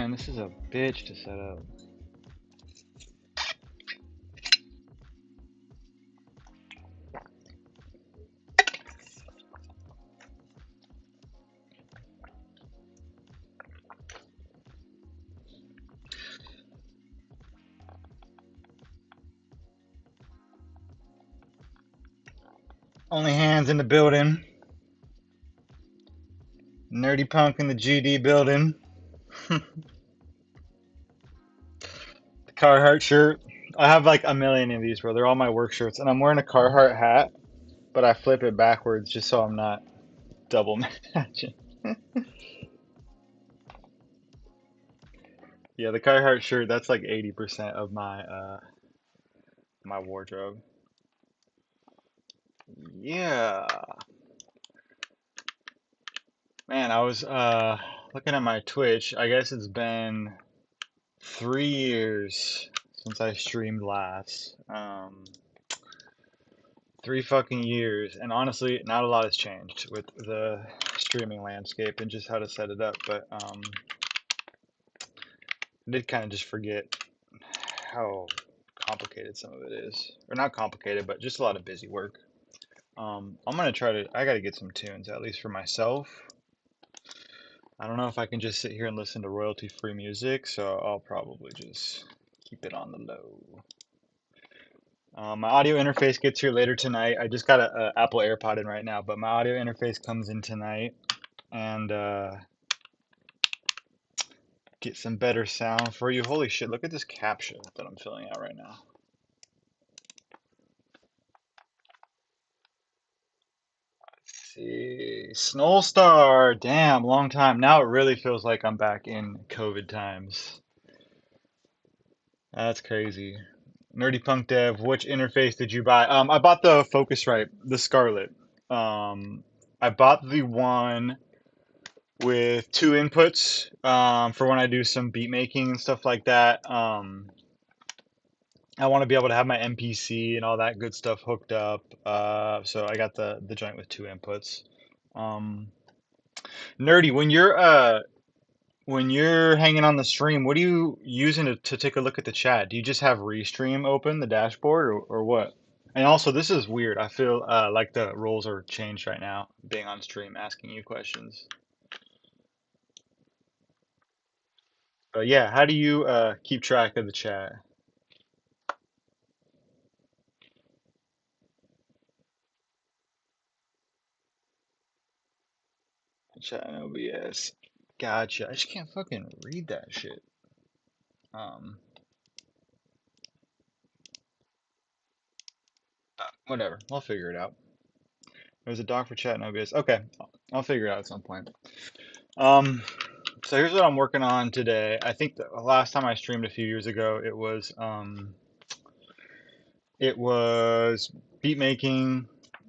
man, this is a bitch to set up. Only hands in the building. Nerdy Punk in the GD building. The Carhartt shirt. I have like a million of these, bro. They're all my work shirts. And I'm wearing a Carhartt hat, but I flip it backwards just so I'm not double matching. Yeah, the Carhartt shirt, that's like 80% of my wardrobe. Yeah. Man, I was looking at my Twitch. I guess it's been 3 years since I streamed last. 3 fucking years, and honestly, not a lot has changed with the streaming landscape and just how to set it up. But I did kind of just forget how complicated some of it is, or not complicated, but just a lot of busy work. I'm gonna try to. I gotta get some tunes at least for myself. I don't know if I can just sit here and listen to royalty-free music, so I'll probably just keep it on the low. My audio interface gets here later tonight. I just got a Apple AirPod in right now, but my audio interface comes in tonight, and get some better sound for you. Holy shit, look at this captcha that I'm filling out right now. Let's see. Snowstar, damn, long time. Now it really feels like I'm back in COVID times. That's crazy. Nerdy Punk Dev, which interface did you buy? I bought the Focusrite, the Scarlet. I bought the one with two inputs for when I do some beat making and stuff like that. I want to be able to have my MPC and all that good stuff hooked up. So I got the joint with two inputs. Um, Nerdy, when you're hanging on the stream, what are you using to take a look at the chat? Do you just have Restream open, the dashboard, or what? And also, this is weird. I feel like the roles are changed right now, being on stream, asking you questions. But yeah, how do you keep track of the chat? Chat and OBS. Gotcha. I just can't fucking read that shit. Um, Whatever. I'll figure it out. There's a doc for chat and OBS. Okay, I'll figure it out at some point. Um, so here's what I'm working on today. I think the last time I streamed a few years ago, it was beat making,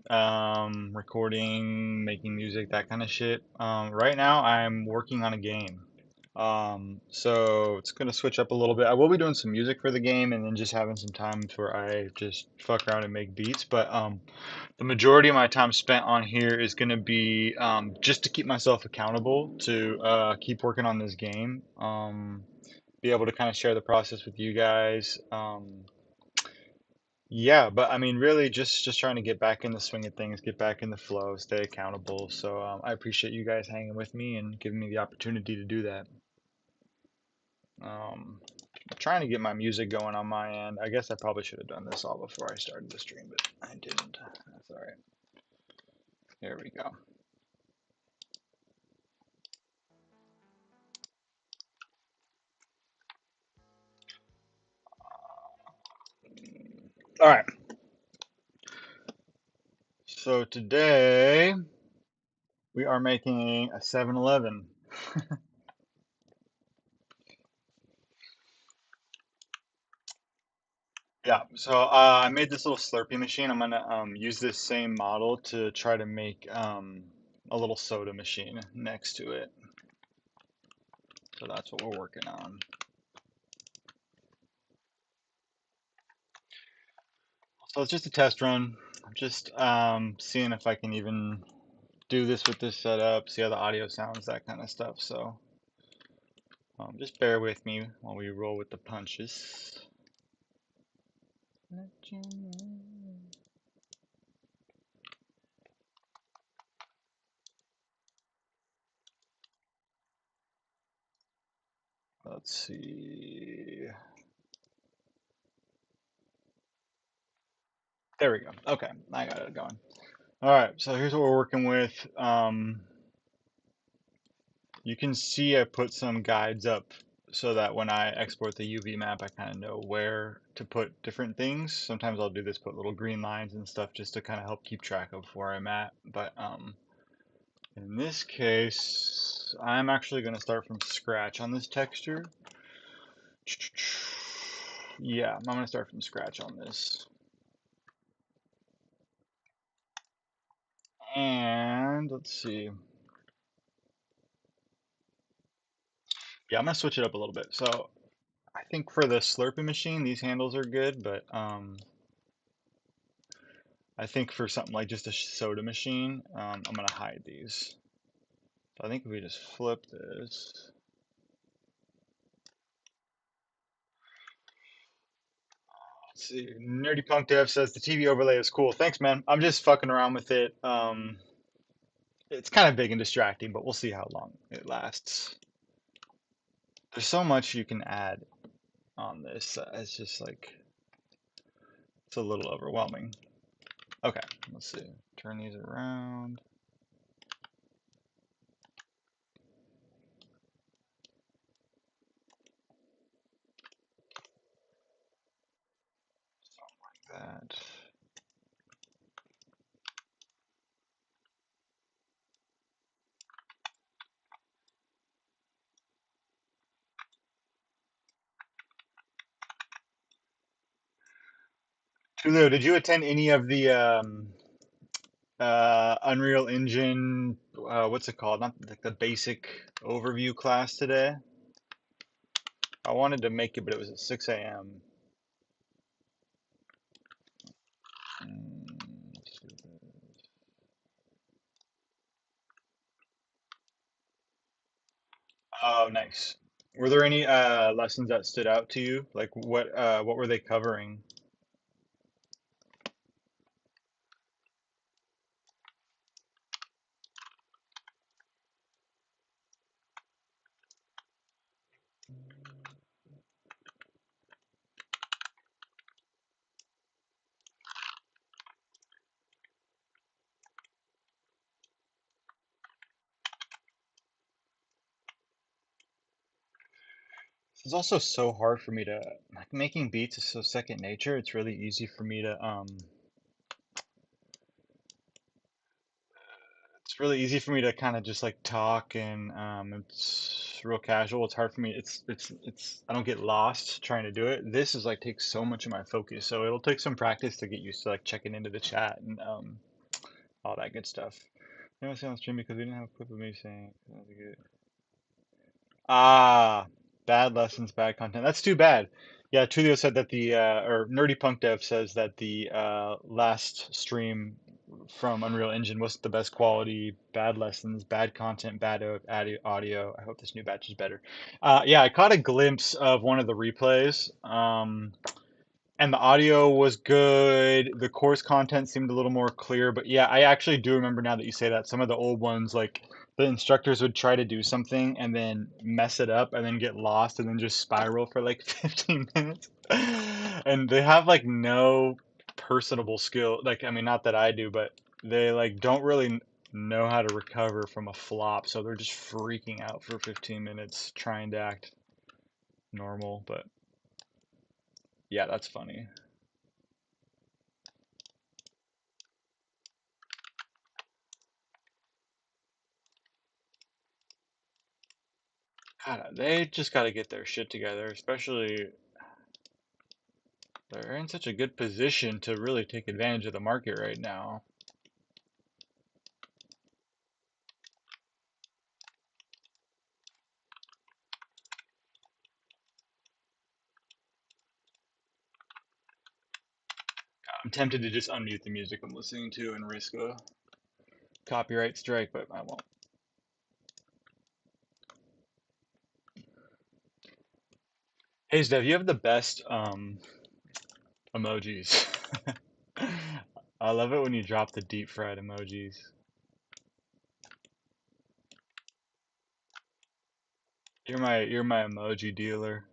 recording, making music, that kind of shit. Right now I'm working on a game. So it's gonna switch up a little bit. I will be doing some music for the game and then just having some time where I just fuck around and make beats. But the majority of my time spent on here is gonna be just to keep myself accountable to keep working on this game. Be able to kind of share the process with you guys. Yeah, but I mean, really, just trying to get back in the swing of things, get back in the flow, stay accountable. So I appreciate you guys hanging with me and giving me the opportunity to do that. Um, I'm trying to get my music going on my end. I guess I probably should have done this all before I started the stream, but I didn't. That's all right. Here we go. All right. So today we are making a 7-Eleven. Yeah, so I made this little Slurpee machine. I'm gonna use this same model to try to make a little soda machine next to it. So that's what we're working on. So it's just a test run. I'm just seeing if I can even do this with this setup, see how the audio sounds, that kind of stuff. So Just bear with me while we roll with the punches. Let's see. There we go. Okay, I got it going. All right, so here's what we're working with. You can see I put some guides up so that when I export the UV map, I kind of know where to put different things. Sometimes I'll do this, put little green lines and stuff just to kind of help keep track of where I'm at. But in this case, I'm actually going to start from scratch on this texture. Yeah, I'm going to start from scratch on this. And let's see. Yeah, I'm going to switch it up a little bit. So I think for the Slurpee machine, these handles are good, but I think for something like just a soda machine, I'm going to hide these. So I think if we just flip this. Let's see. Nerdy Punk Dev says the TV overlay is cool. Thanks, man. I'm just fucking around with it. It's kind of big and distracting, but we'll see how long it lasts. There's so much you can add on this. It's just like, it's a little overwhelming. Okay, let's see. Turn these around. Something like that. Tulio, did you attend any of the Unreal Engine, what's it called? Not like the basic overview class today. I wanted to make it, but it was at 6 a.m. Oh, nice. Were there any lessons that stood out to you? Like what were they covering? It's also so hard for me to like making beats is so second nature. It's really easy for me to it's really easy for me to kind of just like talk and it's real casual. It's hard for me. It's I don't get lost trying to do it. This is like takes so much of my focus. So it'll take some practice to get used to like checking into the chat and all that good stuff. I don't see on stream because we didn't have a clip of me saying that was good. Ah, bad lessons, bad content. That's too bad. Yeah, Tulio said that or Nerdy Punk Dev says that the last stream from Unreal Engine wasn't the best quality, bad lessons, bad content, bad audio. I hope this new batch is better. Yeah, I caught a glimpse of one of the replays. And the audio was good. The course content seemed a little more clear, but yeah, I actually do remember now that you say that some of the old ones, like the instructors would try to do something and then mess it up and then get lost and then just spiral for like 15 minutes. And they have like no personable skill. Like, I mean, not that I do, but they like don't really know how to recover from a flop, so they're just freaking out for 15 minutes trying to act normal, but yeah, that's funny. God, they just got to get their shit together, especially they're in such a good position to really take advantage of the market right now. I'm tempted to just unmute the music I'm listening to and risk a copyright strike, but I won't. Hey Steph, you have the best emojis. I love it when you drop the deep fried emojis. You're my emoji dealer.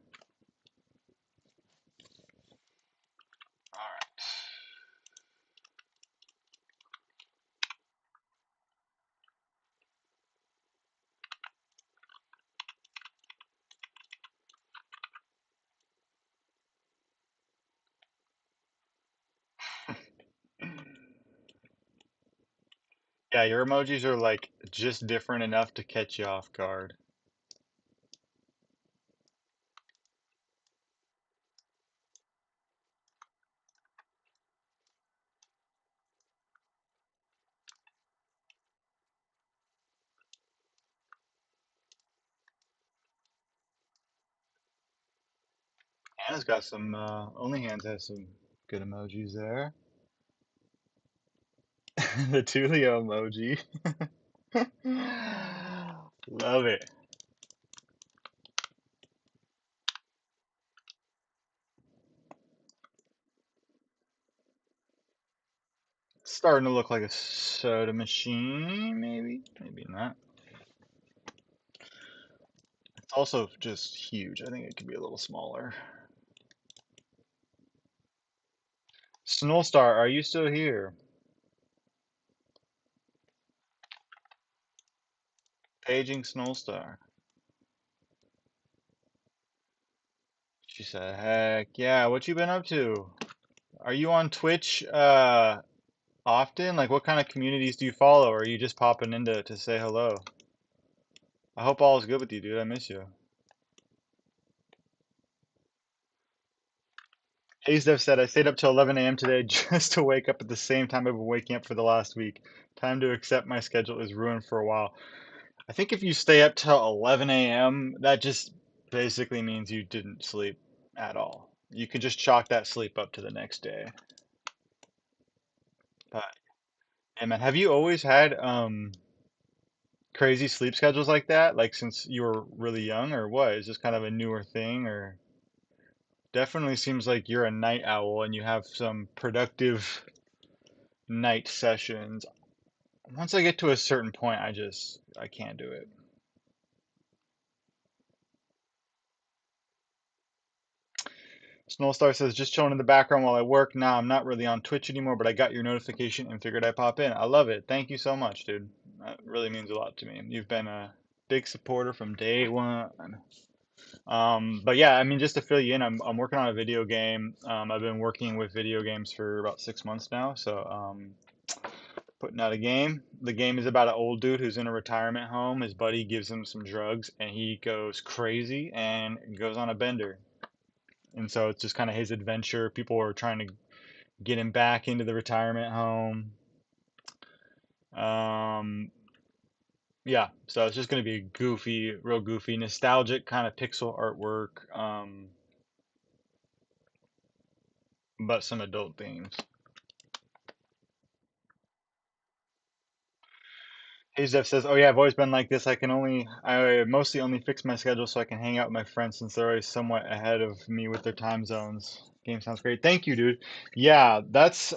All right. Yeah, your emojis are like just different enough to catch you off guard. Hannah's got some Only Hands has some good emojis there. The Tulio emoji. Love it. Starting to look like a soda machine, maybe. Maybe not. It's also just huge. I think it could be a little smaller. Snowstar, are you still here? Paging Snowstar. She said, heck yeah, what you been up to? Are you on Twitch often? Like what kind of communities do you follow? Or are you just popping in to say hello? I hope all is good with you, dude. I miss you. Hayesdev said, I stayed up till 11 a.m. today just to wake up at the same time I've been waking up for the last week. Time to accept my schedule is ruined for a while. I think if you stay up till 11 a.m., that just basically means you didn't sleep at all. You could just chalk that sleep up to the next day. But hey man, have you always had crazy sleep schedules like that? Like since you were really young or what? Is this kind of a newer thing or definitely seems like you're a night owl and you have some productive night sessions. Once I get to a certain point, I can't do it. Snowstar says, just chilling in the background while I work. Now I'm not really on Twitch anymore, but I got your notification and figured I'd pop in. I love it. Thank you so much, dude. That really means a lot to me. You've been a big supporter from day one. But yeah, I mean, just to fill you in, I'm working on a video game. I've been working with video games for about 6 months now, so putting out a game. The game is about an old dude who's in a retirement home. His buddy gives him some drugs, and he goes crazy and goes on a bender. And so it's just kind of his adventure. People are trying to get him back into the retirement home. Um, yeah, so it's just going to be goofy, real goofy, nostalgic kind of pixel artwork, but some adult themes. Hey Zeph says, "Oh yeah, I've always been like this. I mostly only fix my schedule so I can hang out with my friends since they're always somewhat ahead of me with their time zones." Game sounds great. Thank you, dude. Yeah, that's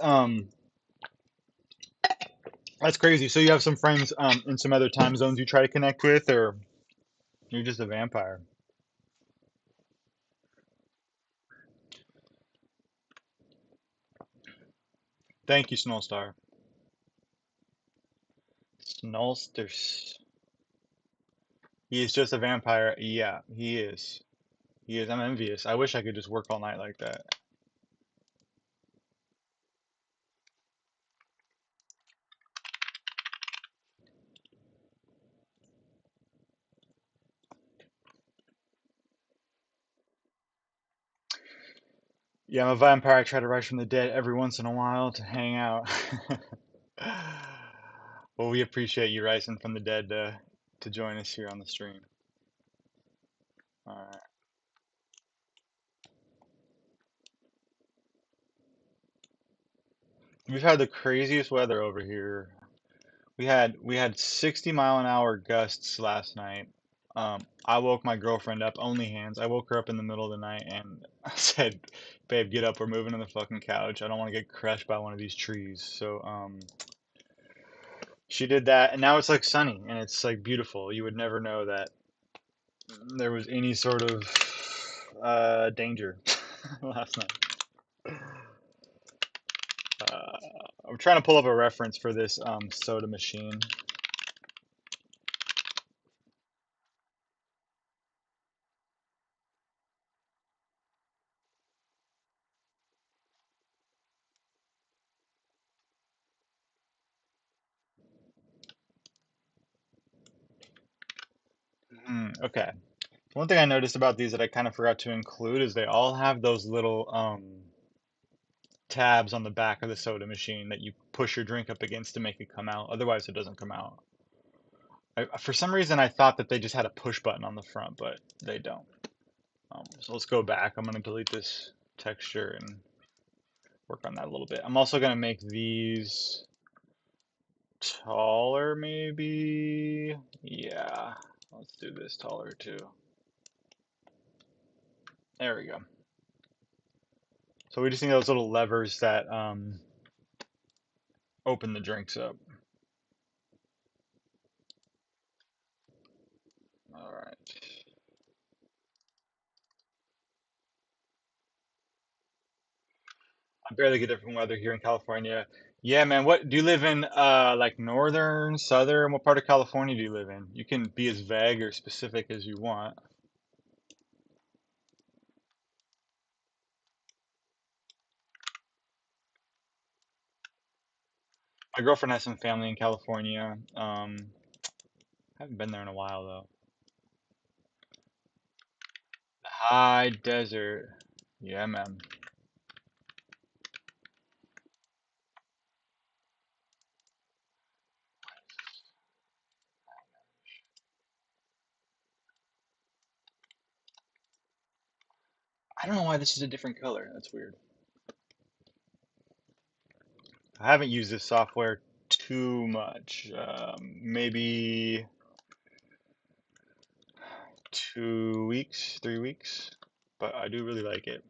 crazy. So you have some friends in some other time zones you try to connect with, or you're just a vampire. Thank you, Snowstar. Snowster. He is just a vampire. Yeah, he is. He is. I'm envious. I wish I could just work all night like that. Yeah, I'm a vampire. I try to rise from the dead every once in a while to hang out. Well, we appreciate you rising from the dead to join us here on the stream. All right. We've had the craziest weather over here. We had 60 mile an hour gusts last night. I woke my girlfriend up, only hands. I woke her up in the middle of the night and I said, "Babe, get up. We're moving on the fucking couch. I don't want to get crushed by one of these trees." So, she did that, and now it's like sunny and it's like beautiful. You would never know that there was any sort of danger last night. Uh, I'm trying to pull up a reference for this soda machine. Okay. One thing I noticed about these that I kind of forgot to include is they all have those little tabs on the back of the soda machine that you push your drink up against to make it come out. Otherwise, it doesn't come out. For some reason, I thought that they just had a push button on the front, but they don't. So let's go back. I'm going to delete this texture and work on that a little bit. I'm also going to make these taller, maybe. Yeah, let's do this taller too. There we go. So we just need those little levers that open the drinks up. All right. I barely get different weather here in California. Yeah, man. What do you live in? Like northern, southern? What part of California do you live in? You can be as vague or specific as you want. My girlfriend has some family in California. Haven't been there in a while though. High desert. Yeah, man. I don't know why this is a different color. That's weird. I haven't used this software too much. Maybe 2 weeks, 3 weeks, but I do really like it.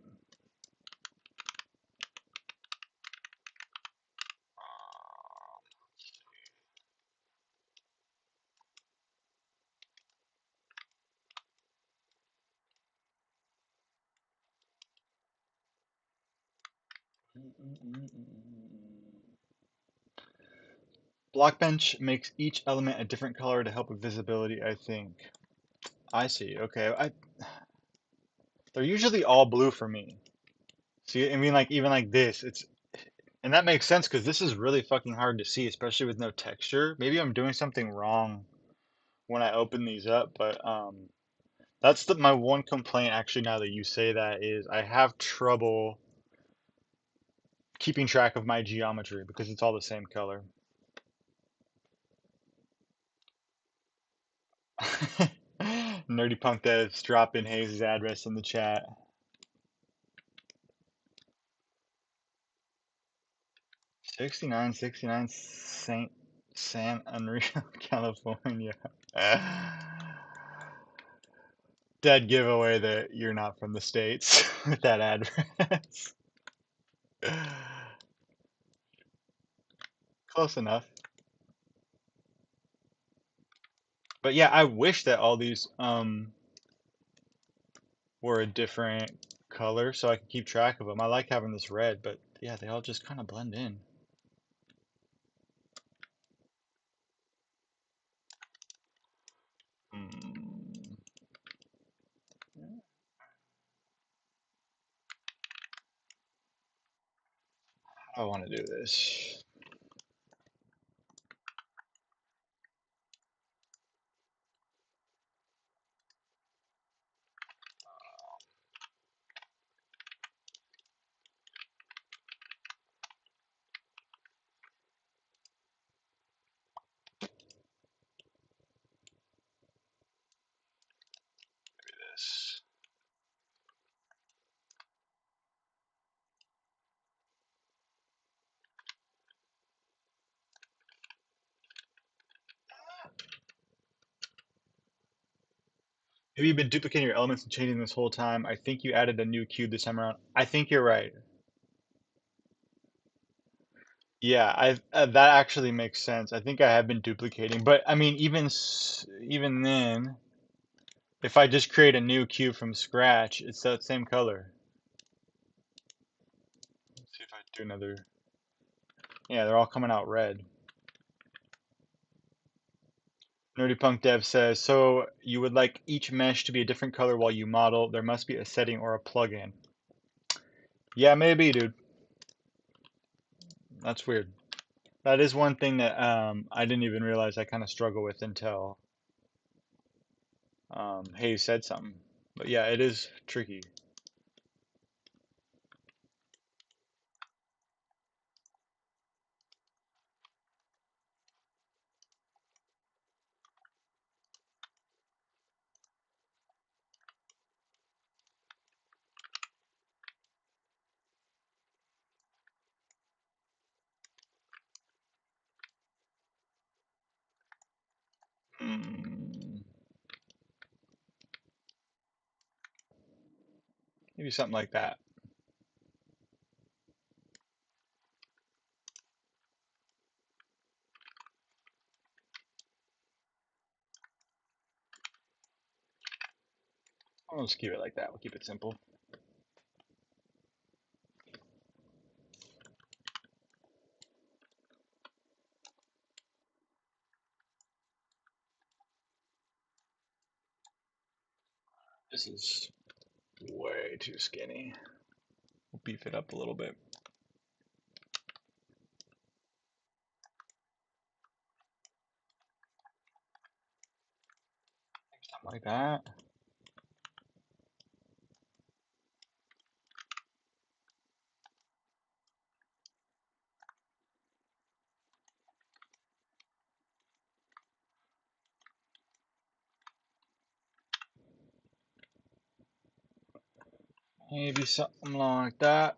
Blockbench makes each element a different color to help with visibility, I think. I see. Okay. They're usually all blue for me. See, I mean, like even like this, and that makes sense because this is really fucking hard to see, especially with no texture. Maybe I'm doing something wrong when I open these up, but that's my one complaint actually now that you say that is I have trouble keeping track of my geometry because it's all the same color. Nerdy Punk Devs dropping Hayes' address in the chat. 6969 Saint San Unreal, California. Dead giveaway that you're not from the States with that address. Close enough. But yeah, I wish that all these were a different color so I could keep track of them. I like having this red, but yeah, they all just kind of blend in. Hmm. How do I want to do this? This. Have you been duplicating your elements and changing this whole time? I think you added a new cube this time around. I think you're right. Yeah, I that actually makes sense. I think I have been duplicating, but I mean, even then, if I just create a new cube from scratch, it's that same color. Let's see if I do another. Yeah, they're all coming out red. Nerdy Punk Dev says, so you would like each mesh to be a different color while you model. There must be a setting or a plugin. Yeah, maybe, dude. That's weird. That is one thing that I didn't even realize I kind of struggle with until Hayes said something. But yeah, it is tricky. Hmm, maybe something like that. I'll just keep it like that. We'll keep it simple. This is way too skinny. We'll beef it up a little bit. Something like that. Maybe something like that.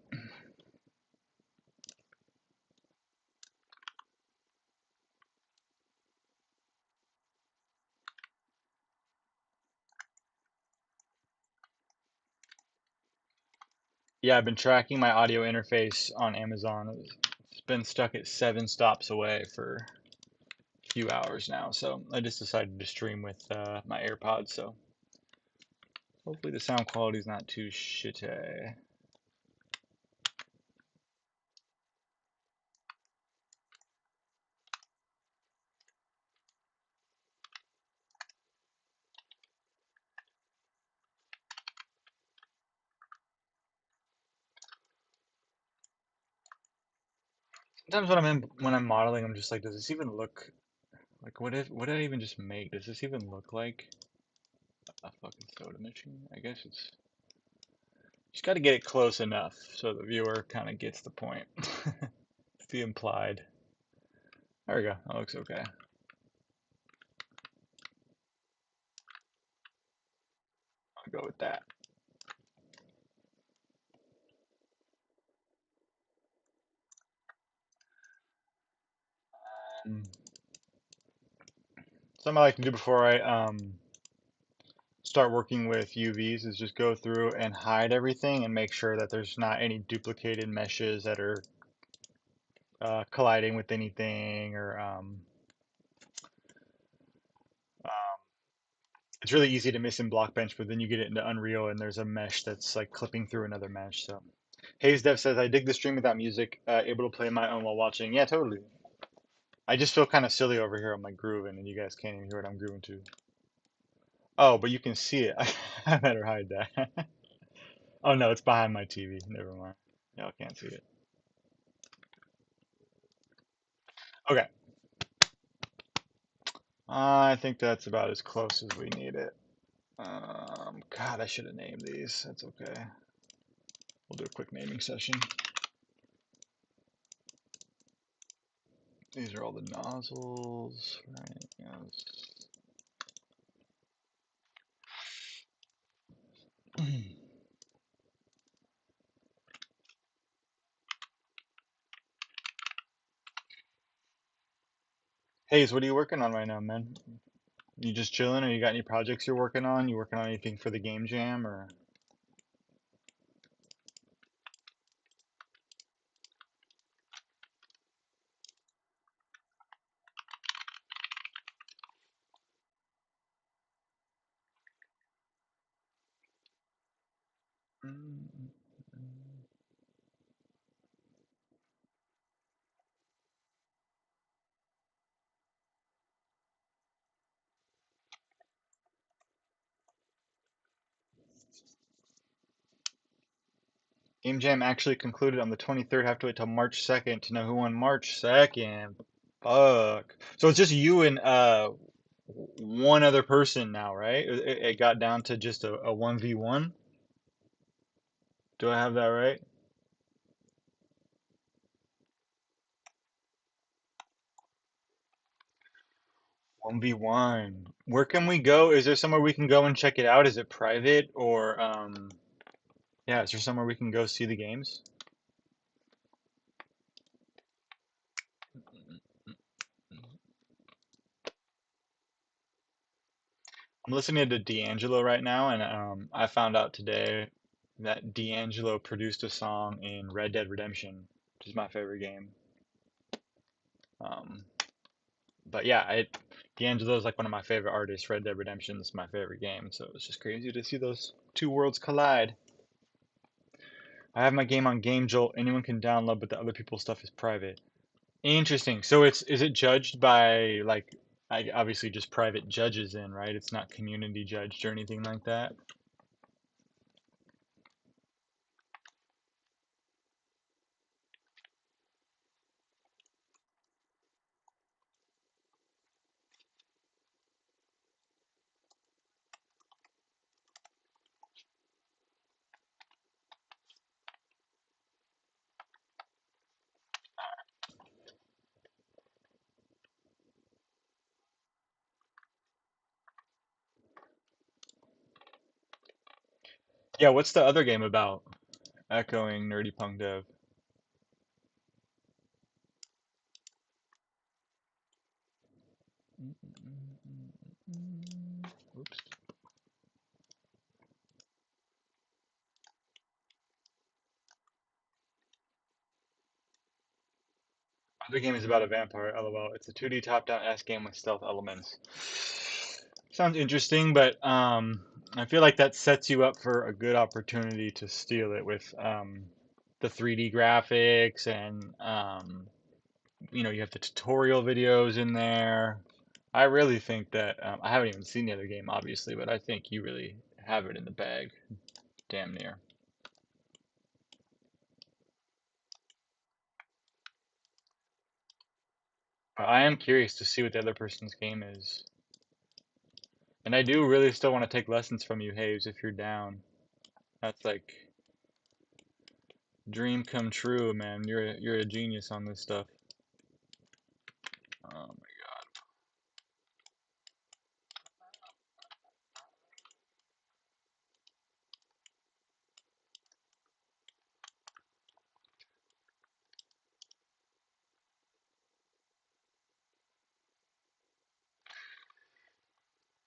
Yeah, I've been tracking my audio interface on Amazon. It's been stuck at 7 stops away for a few hours now, so I just decided to stream with my AirPods, so hopefully the sound quality is not too shitty. Sometimes when I'm modeling, I'm just like, does this even look like what did I even just make? Does this even look like a fucking soda machine? I guess it's just got to get it close enough so the viewer kind of gets the point. It's the implied. There we go. That looks okay. I'll go with that. Um, Something I like to do before I start working with UVs is just go through and hide everything and make sure that there's not any duplicated meshes that are colliding with anything or um, it's really easy to miss in Blockbench, but then you get it into Unreal and there's a mesh that's like clipping through another mesh. So Hayes Dev says, I dig the stream without music, able to play my own while watching. Yeah, totally. I just feel kind of silly over here. I'm like grooving and you guys can't even hear what I'm grooving to. Oh, but you can see it. I better hide that. Oh no, it's behind my TV. Never mind. Y'all can't see it. Okay. I think that's about as close as we need it. God, I should have named these. That's okay. We'll do a quick naming session. These are all the nozzles. Right. Yes. Hayes, what are you working on right now, man? You just chilling, or you got any projects you're working on? You working on anything for the game jam, or? Game jam actually concluded on the 23rd. Have to wait till March 2nd to know who won March 2nd. Fuck. So it's just you and one other person now, right? It got down to just a 1v1. Do I have that right? 1v1. Where can we go? Is there somewhere we can go and check it out? Is it private or yeah, is there somewhere we can go see the games? I'm listening to D'Angelo right now, and I found out today that D'Angelo produced a song in Red Dead Redemption, which is my favorite game. Um, but yeah, D'Angelo is like one of my favorite artists. Red Dead Redemption is my favorite game, so it's just crazy to see those two worlds collide. I have my game on Game Jolt. Anyone can download, but the other people's stuff is private. Interesting. So is it judged by like obviously just private judges in, right? It's not community judged or anything like that. Yeah, what's the other game about? Echoing Nerdy Punk Dev. Oops. Other game is about a vampire, lol. It's a 2D top-down S game with stealth elements. Sounds interesting, but I feel like that sets you up for a good opportunity to steal it with the 3D graphics and you have the tutorial videos in there. I really think that I haven't even seen the other game, obviously, but I think you really have it in the bag, damn near. But I am curious to see what the other person's game is. And I do really still want to take lessons from you, Haves, if you're down. That's like dream come true, man. You're a genius on this stuff. Um,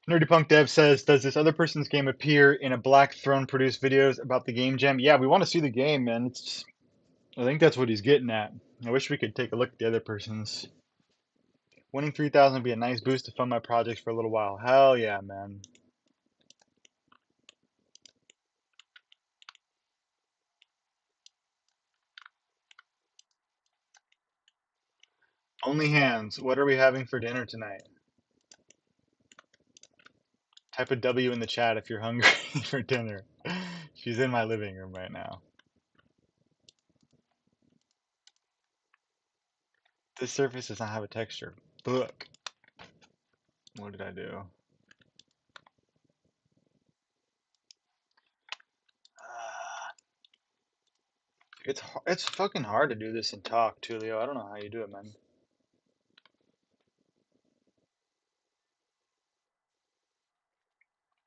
Nerdy Punk Dev says, does this other person's game appear in a Black Throne produced videos about the game jam? Yeah, we want to see the game, man. I think that's what he's getting at. I wish we could take a look at the other person's. Winning 3,000 would be a nice boost to fund my projects for a little while. Hell yeah, man. Only hands. What are we having for dinner tonight? Type a W in the chat if you're hungry for dinner. She's in my living room right now. This surface does not have a texture. Look. What did I do? It's fucking hard to do this and talk, Tulio. I don't know how you do it, man.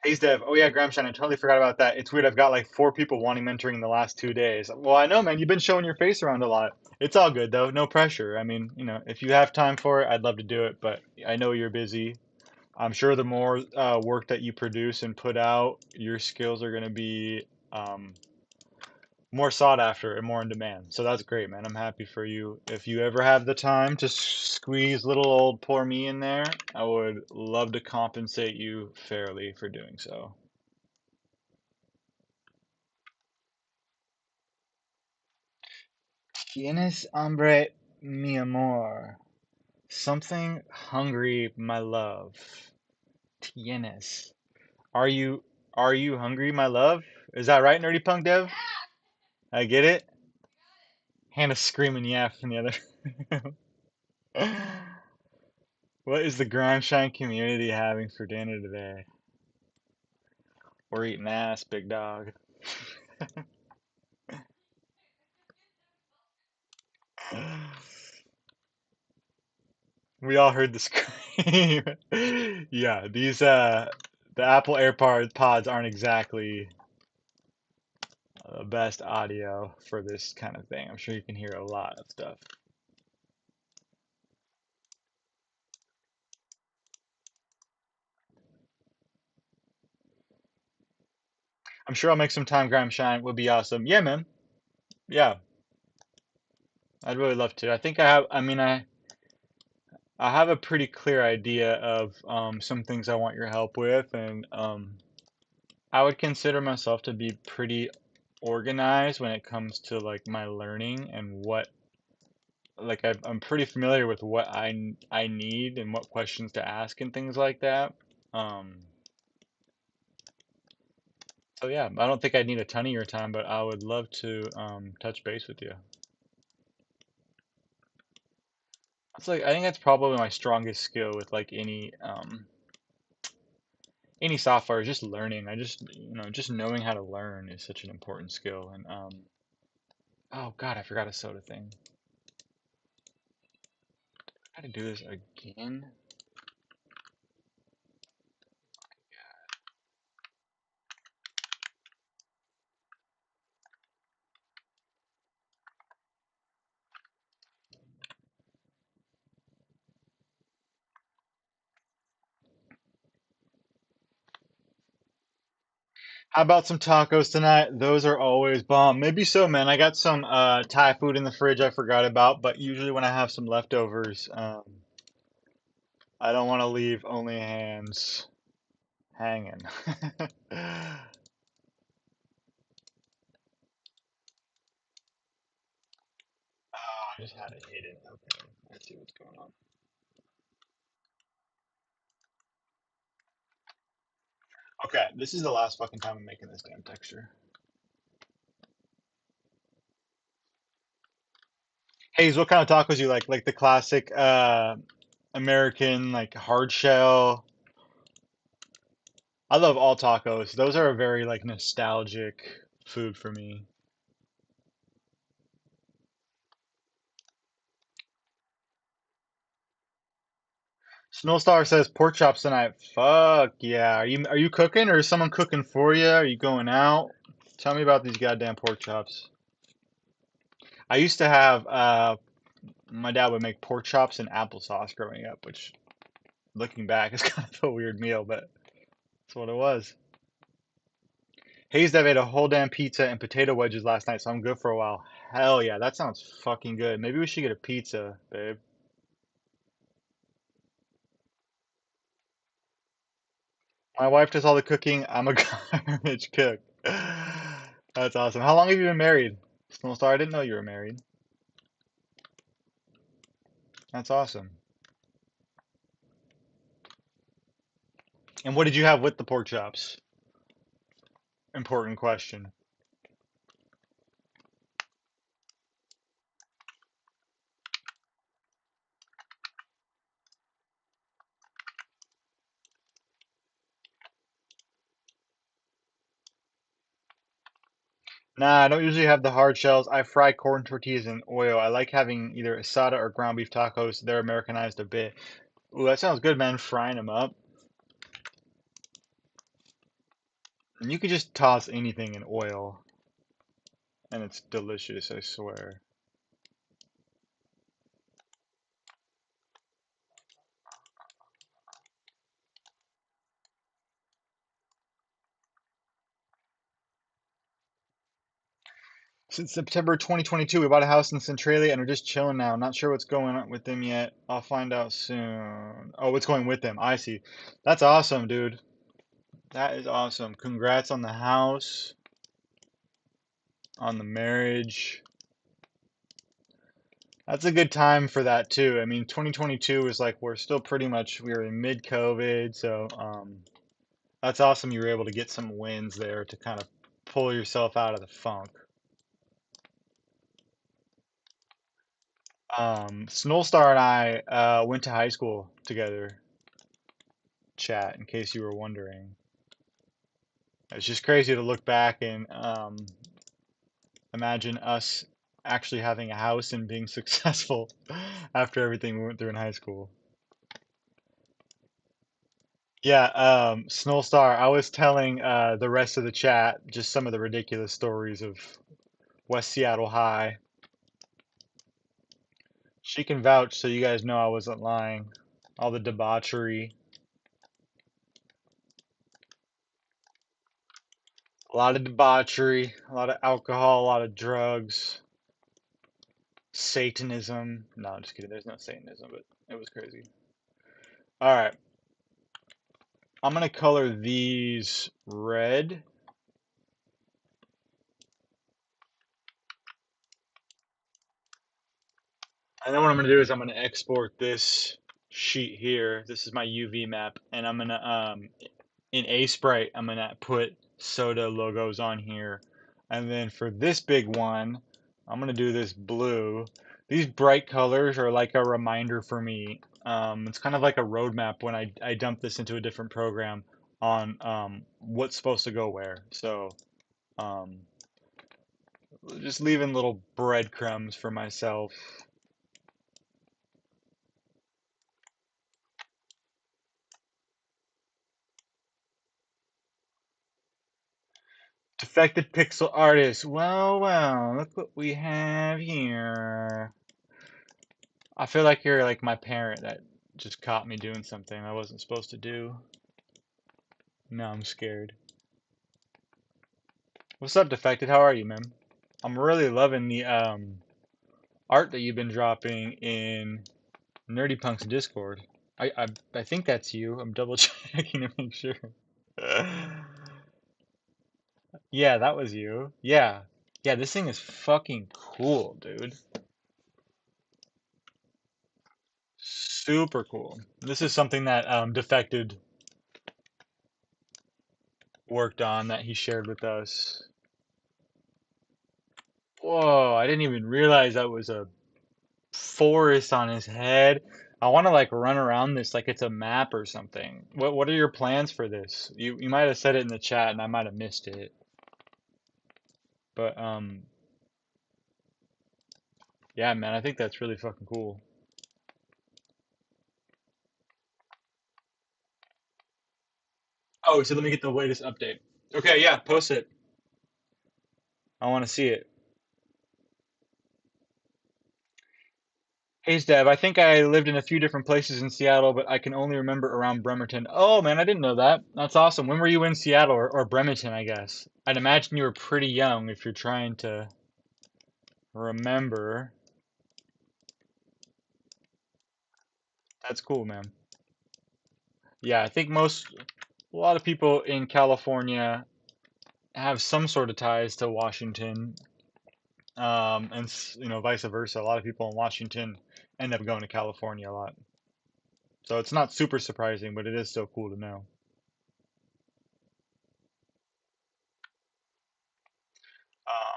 Haze Dev. Oh yeah, Gramshine. I totally forgot about that. It's weird. I've got like 4 people wanting mentoring in the last 2 days. Well, I know, man. You've been showing your face around a lot. It's all good though. No pressure. I mean, if you have time for it, I'd love to do it, but I know you're busy. I'm sure the more work that you produce and put out, your skills are going to be um, more sought after and more in demand. So that's great, man. I'm happy for you. If you ever have the time to squeeze little old poor me in there, I would love to compensate you fairly for doing so. Tienes hambre, mi amor. Something hungry, my love. Tienes. Are you are you hungry, my love? Is that right, Nerdy Punk Dev? I get it. Hannah's screaming yeah from the other. What is the Grindshine community having for dinner today? We're eating ass, big dog. We all heard the scream. Yeah, these the Apple AirPods pods aren't exactly the best audio for this kind of thing. I'm sure you can hear a lot of stuff. I'm sure I'll make some time Grime Shine. Would be awesome. Yeah, man. Yeah, I'd really love to. I think I have a pretty clear idea of some things I want your help with, and I would consider myself to be pretty organized when it comes to like my learning and what like I'm pretty familiar with what I need and what questions to ask and things like that. Um, so yeah, I don't think I'd need a ton of your time, but I would love to touch base with you. It's like I think that's probably my strongest skill with like any software is just learning. I just just knowing how to learn is such an important skill. And oh God, I forgot a soda thing. I gotta do this again. How about some tacos tonight? Those are always bomb. Maybe so, man. I got some Thai food in the fridge I forgot about, but usually when I have some leftovers, I don't want to leave only hands hanging. Oh, I just had it hidden. Okay, let's see what's going on. Okay, this is the last fucking time I'm making this damn texture. Hayes, what kind of tacos you like? Like the classic American, like hard shell. I love all tacos. Those are a very like nostalgic food for me. Snowstar says pork chops tonight. Fuck yeah. Are you cooking or is someone cooking for you? Are you going out? Tell me about these goddamn pork chops. I used to have my dad would make pork chops and applesauce growing up, which looking back is kind of a weird meal, but that's what it was. Hayes Dev ate a whole damn pizza and potato wedges last night, so I'm good for a while. Hell yeah, that sounds fucking good. Maybe we should get a pizza, babe. My wife does all the cooking. I'm a garbage cook. That's awesome. How long have you been married? Snowstar, I didn't know you were married. That's awesome. And what did you have with the pork chops? Important question. Nah, I don't usually have the hard shells. I fry corn tortillas in oil. I like having either asada or ground beef tacos. They're Americanized a bit. Ooh, that sounds good, man. Frying them up. And you could just toss anything in oil, and it's delicious, I swear. Since September 2022, we bought a house in Centralia and are just chilling now. Not sure what's going on with them yet. I'll find out soon. Oh, what's going with them? I see. That's awesome, dude. That is awesome. Congrats on the house, on the marriage. That's a good time for that too. I mean, 2022 is like we're still pretty much we were in mid-COVID, so that's awesome you were able to get some wins there to kind of pull yourself out of the funk. Snowstar and I went to high school together, chat, in case you were wondering. It's just crazy to look back and imagine us actually having a house and being successful after everything we went through in high school. Yeah, Snowstar, I was telling the rest of the chat just some of the ridiculous stories of West Seattle High. She can vouch so you guys know I wasn't lying. All the debauchery, a lot of debauchery, a lot of alcohol, a lot of drugs, Satanism. No, I'm just kidding. There's no Satanism, but it was crazy. All right, I'm gonna color these red. And then what I'm gonna do is I'm gonna export this sheet here. This is my UV map, and I'm gonna in Aesprite, I'm gonna put soda logos on here. And then for this big one, I'm gonna do this blue. These bright colors are like a reminder for me. It's kind of like a roadmap when I dump this into a different program on what's supposed to go where. So um, just leaving little breadcrumbs for myself. Defected pixel artist. Well, well, look what we have here. I feel like you're like my parent that just caught me doing something I wasn't supposed to do. Now I'm scared. What's up, Defected? How are you, man? I'm really loving the art that you've been dropping in Nerdy Punk's Discord. I think that's you. I'm double checking to make sure. Yeah, that was you. Yeah. Yeah, this thing is fucking cool, dude. Super cool. This is something that Defected worked on that he shared with us. Whoa, I didn't even realize that was a forest on his head. I want to like run around this like it's a map or something. What are your plans for this? You might have said it in the chat and I might have missed it. But yeah, man, I think that's really fucking cool. Oh, so let me get the latest update. Okay, yeah, post it. I want to see it. Hey, Dev, I think I lived in a few different places in Seattle, but I can only remember around Bremerton. Oh, man, I didn't know that. That's awesome. When were you in Seattle or Bremerton, I guess? I'd imagine you were pretty young if you're trying to remember. That's cool, man. Yeah, I think a lot of people in California have some sort of ties to Washington, and vice versa. A lot of people in Washington end up going to California a lot. So it's not super surprising, but it is still cool to know.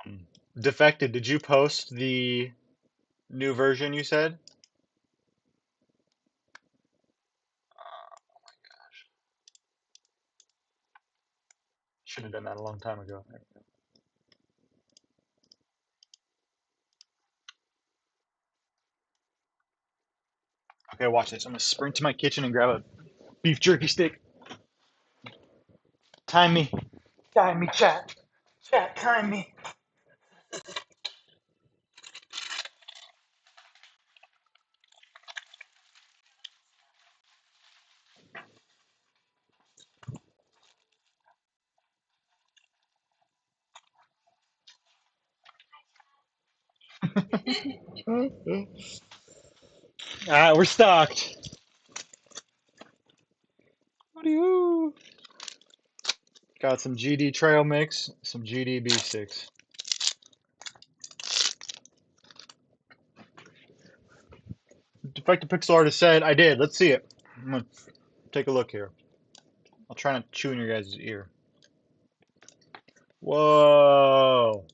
Um, Defected, did you post the new version you said? Should have done that a long time ago. Okay, watch this. I'm gonna sprint to my kitchen and grab a beef jerky stick. Time me. Time me, chat. Chat, time me. Alright, we're stocked. Woo-dee-woo. Got some GD trail mix, some GD beef sticks. Defective Pixel Artist said, I did. Let's see it. I'm gonna take a look here. I'll try not to chew in your guys' ear. Whoa.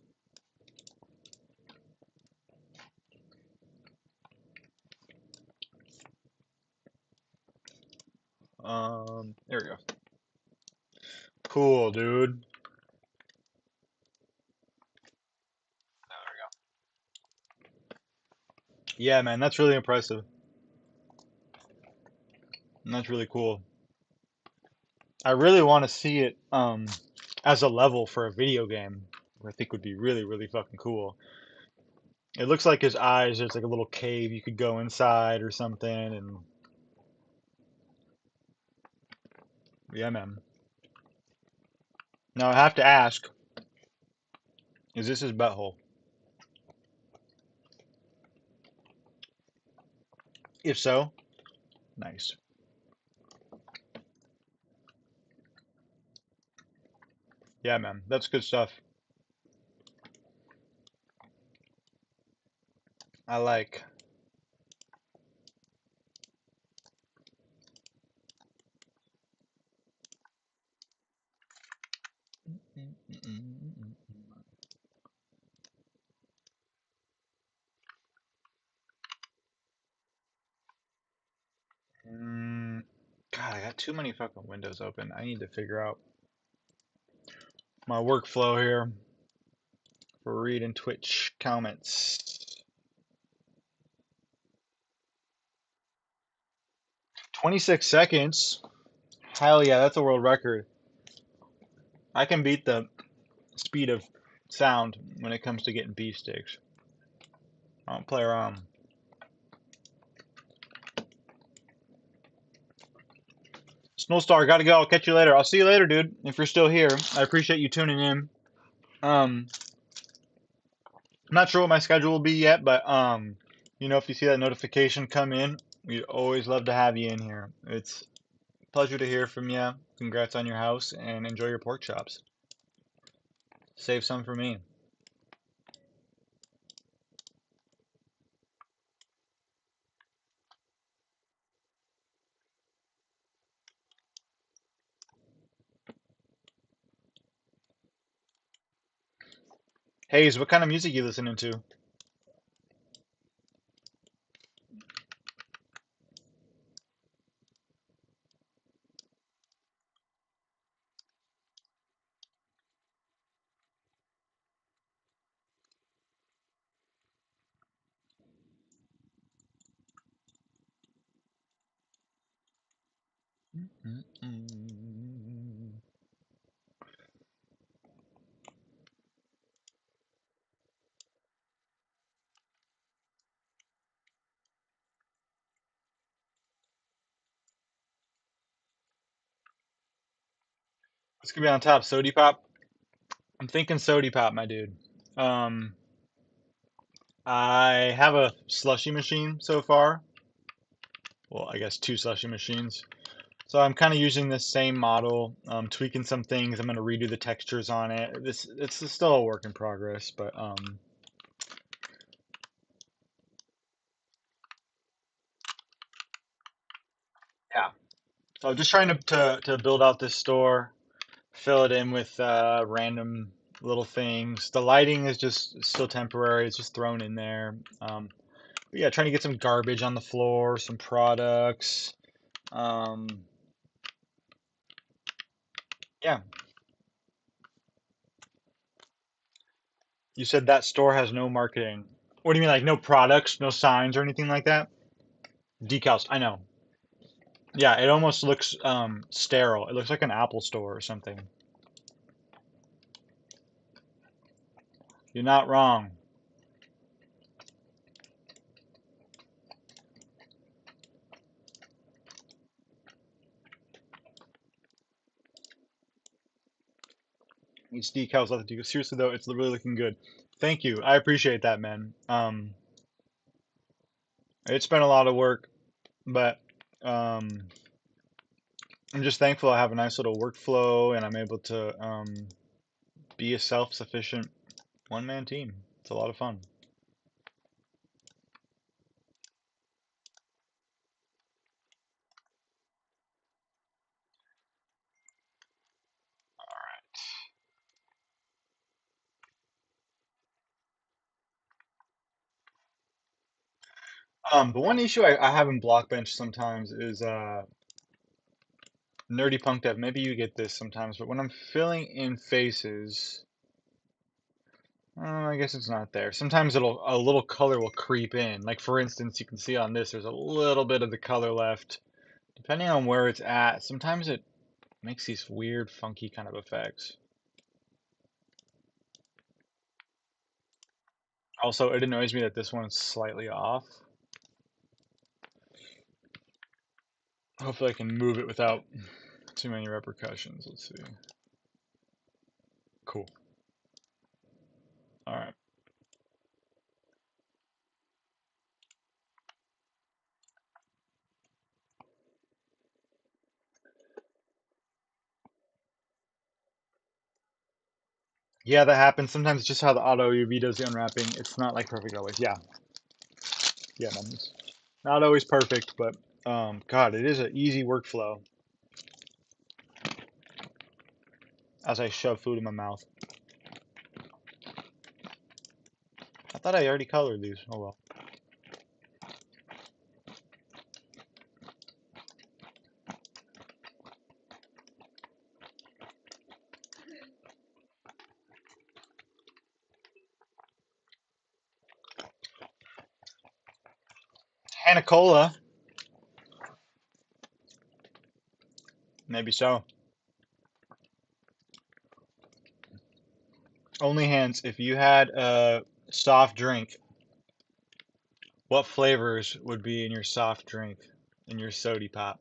There we go. Cool, dude. Yeah, man, that's really impressive. And that's really cool. I really want to see it as a level for a video game. I think would be really, really fucking cool. It looks like his eyes, there's like a little cave you could go inside or something, and yeah, man. Now I have to ask, is this his butthole? If so, nice. Yeah, man, that's good stuff. I like. God, I got too many fucking windows open. I need to figure out my workflow here for reading Twitch comments. 26 seconds. Hell yeah, that's a world record. I can beat the speed of sound when it comes to getting beef sticks. I don't play around. Snowstar, gotta go. I'll catch you later. I'll see you later, dude. If you're still here, I appreciate you tuning in. I'm not sure what my schedule will be yet, but if you see that notification come in, we'd always love to have you in here. It's a pleasure to hear from you. Congrats on your house and enjoy your pork chops. Save some for me. Hayes, what kind of music you listening to? What's gonna be on top? Sody Pop? I'm thinking Sody Pop, my dude. Um, I have a slushy machine so far. Well, I guess two slushy machines. So I'm kind of using this same model, tweaking some things. I'm gonna redo the textures on it. It's still a work in progress, but yeah. So just trying to build out this store, fill it in with random little things. The lighting is just still temporary. It's just thrown in there. But yeah, trying to get some garbage on the floor, some products. Um, yeah. You said that store has no marketing. What do you mean, like no products, no signs or anything like that? Decals, I know. Yeah, it almost looks sterile. It looks like an Apple store or something. You're not wrong. Each decal's left the decal. Seriously though, it's really looking good. Thank you. I appreciate that, man. It's been a lot of work, but I'm just thankful I have a nice little workflow and I'm able to be a self-sufficient one-man team. It's a lot of fun. The one issue I have in Blockbench sometimes is Nerdy Punk Dev. Maybe you get this sometimes, but when I'm filling in faces, I guess it's not there. Sometimes a little color will creep in. Like for instance, you can see on this, there's a little bit of the color left. Depending on where it's at, sometimes it makes these weird, funky kind of effects. Also, it annoys me that this one's slightly off. Hopefully I can move it without too many repercussions. Let's see. Cool. All right. Yeah, that happens. Sometimes it's just how the auto UV does the unwrapping. It's not like perfect always. Yeah. Yeah, man. It's not always perfect, but God, it is an easy workflow as I shove food in my mouth. I thought I already colored these. Oh well. Hannah Cola. Maybe so. Only hands. If you had a soft drink, what flavors would be in your soft drink, in your sody pop?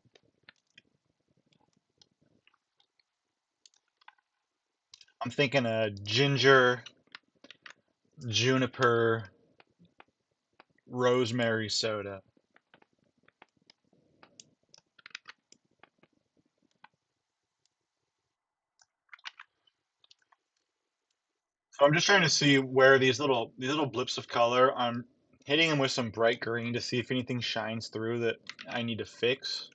I'm thinking a ginger, juniper, rosemary soda. So I'm just trying to see where these little blips of color, I'm hitting them with some bright green to see if anything shines through that I need to fix.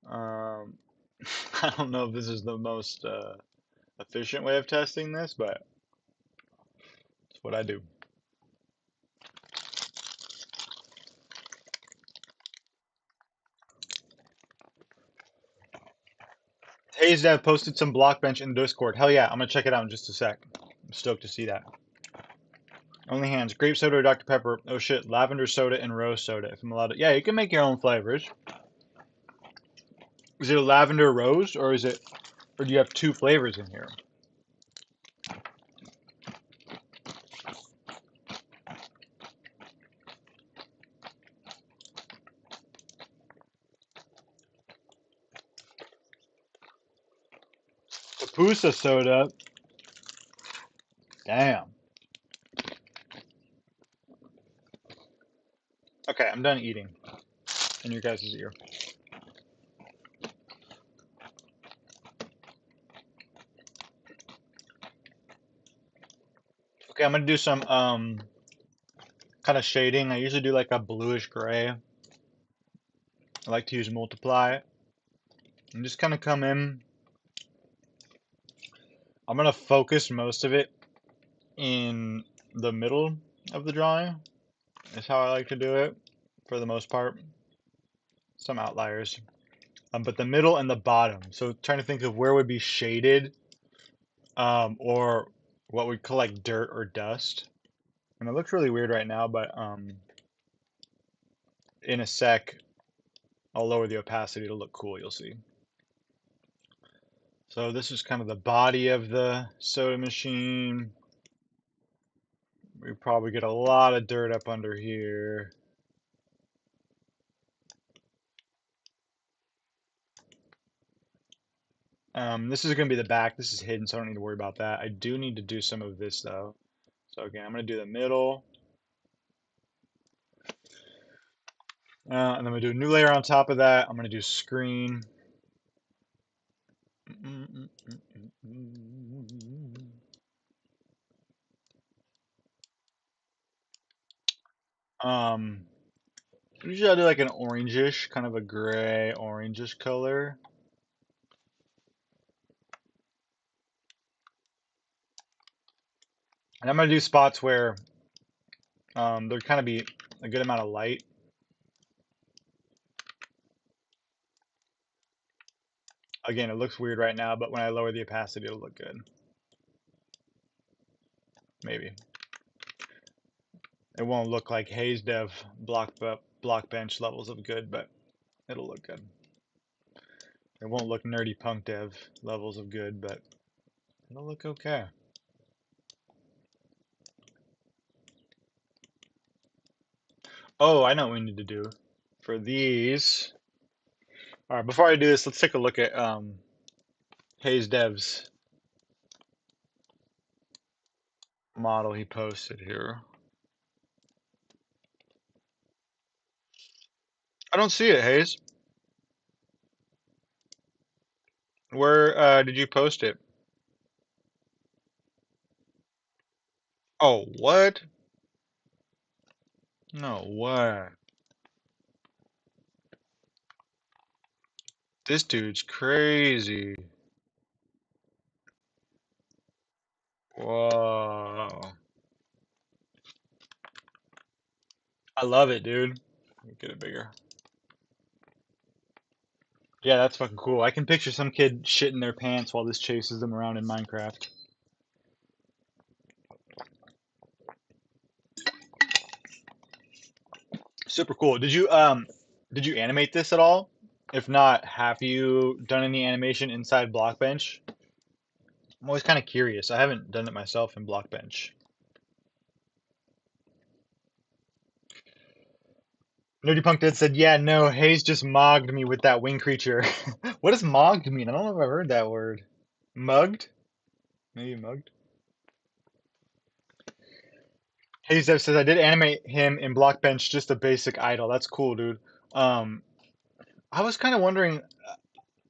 Um, I don't know if this is the most efficient way of testing this, but it's what I do. Hayes Dev posted some Blockbench in Discord. Hell yeah, I'm gonna check it out in just a sec. I'm stoked to see that. Only hands. Grape soda or Dr. Pepper? Oh shit, lavender soda and rose soda. If I'm allowed to. Yeah, you can make your own flavors. Is it a lavender rose or is it, or do you have two flavors in here? Papusa soda. Damn. Okay, I'm done eating. In your guys' ear. Okay, I'm gonna do some kind of shading. I usually do like a bluish gray. I like to use multiply. And just kind of come in. I'm gonna focus most of it in the middle of the drawing. Is how I like to do it for the most part. Some outliers. But the middle and the bottom. So trying to think of where would be shaded, or what we collect dirt or dust. And it looks really weird right now, but in a sec, I'll lower the opacity to look cool, you'll see. So this is kind of the body of the soda machine. We probably get a lot of dirt up under here. This is going to be the back. This is hidden, so I don't need to worry about that. I do need to do some of this though. So again, I'm going to do the middle. And then I'm going to do a new layer on top of that. I'm going to do screen. Um, Usually I do like an orangish, kind of a gray orangish color. And I'm going to do spots where there kind of be a good amount of light. Again, it looks weird right now, but when I lower the opacity, it'll look good. Maybe. It won't look like Haze Dev Blockbench levels of good, but it'll look good. It won't look nerdy punk dev levels of good, but it'll look okay. Oh, I know what we need to do for these. All right, before I do this, let's take a look at Haze Dev's model he posted here. I don't see it, Haze. Where did you post it? Oh, what? No way. This dude's crazy. Whoa. I love it, dude. Let me get it bigger. Yeah, that's fucking cool. I can picture some kid shitting their pants while this chases them around in Minecraft. Super cool. Did you animate this at all? If not, have you done any animation inside Blockbench? I'm always kind of curious. I haven't done it myself in Blockbench. Nerdy Punk Dead said, "Yeah, no, Hayes just mogged me with that wing creature." What does mogged mean? I don't know if I've heard that word. Mugged? Maybe mugged. Hayes Dev says, "I did animate him in Blockbench, just a basic idle." That's cool, dude. Um, I was kind of wondering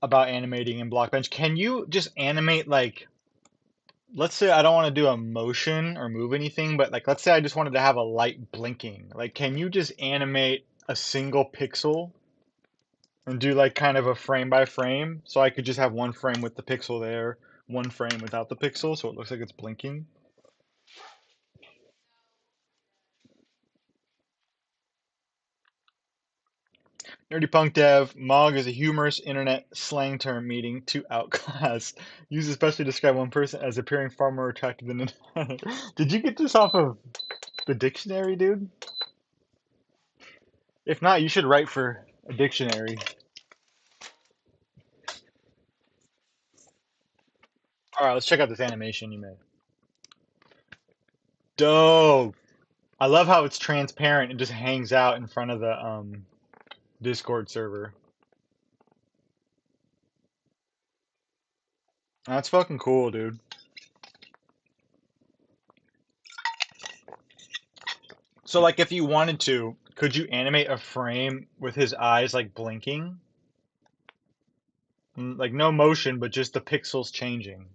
about animating in Blockbench. Can you just animate like, let's say I don't want to do a motion or move anything, but like let's say I just wanted to have a light blinking. Like, can you just animate a single pixel and do like kind of a frame by frame? So I could just have one frame with the pixel there, one frame without the pixel, so it looks like it's blinking. Nerdy Punk Dev, Mog is a humorous internet slang term meaning to outclass. Used especially to describe one person as appearing far more attractive than another. Did you get this off of the dictionary, dude? If not, you should write for a dictionary. All right, let's check out this animation you made. Dope. I love how it's transparent and just hangs out in front of the Discord server. That's fucking cool, dude. So like if you wanted to, could you animate a frame with his eyes like blinking? Like no motion, but just the pixels changing.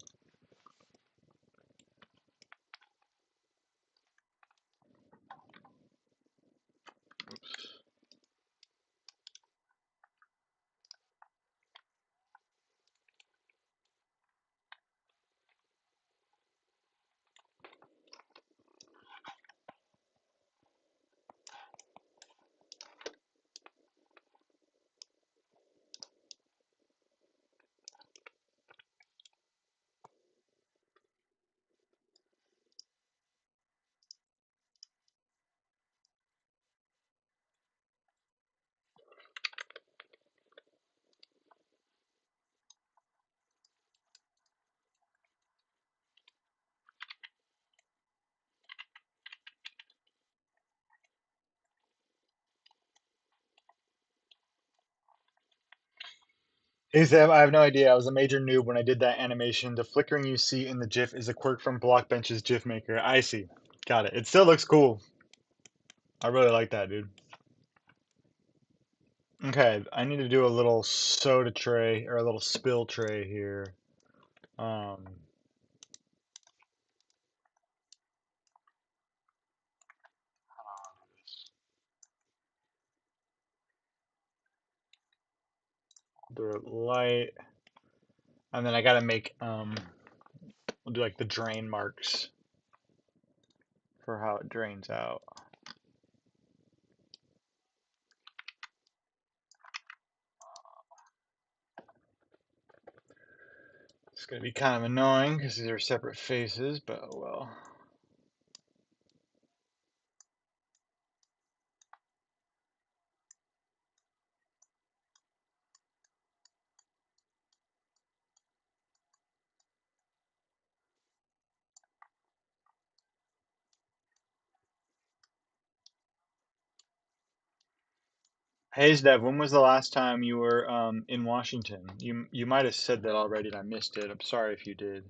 Hey Sam, I have no idea. I was a major noob when I did that animation. The flickering you see in the GIF is a quirk from Blockbench's GIF maker. I see. Got it. It still looks cool. I really like that, dude. Okay, I need to do a little soda tray or a little spill tray here. Um, do it light, and then I gotta make we'll do like the drain marks for how it drains out. It's gonna be kind of annoying because these are separate faces, but oh well. Hey Dev, when was the last time you were in Washington? You might have said that already and I missed it. I'm sorry if you did.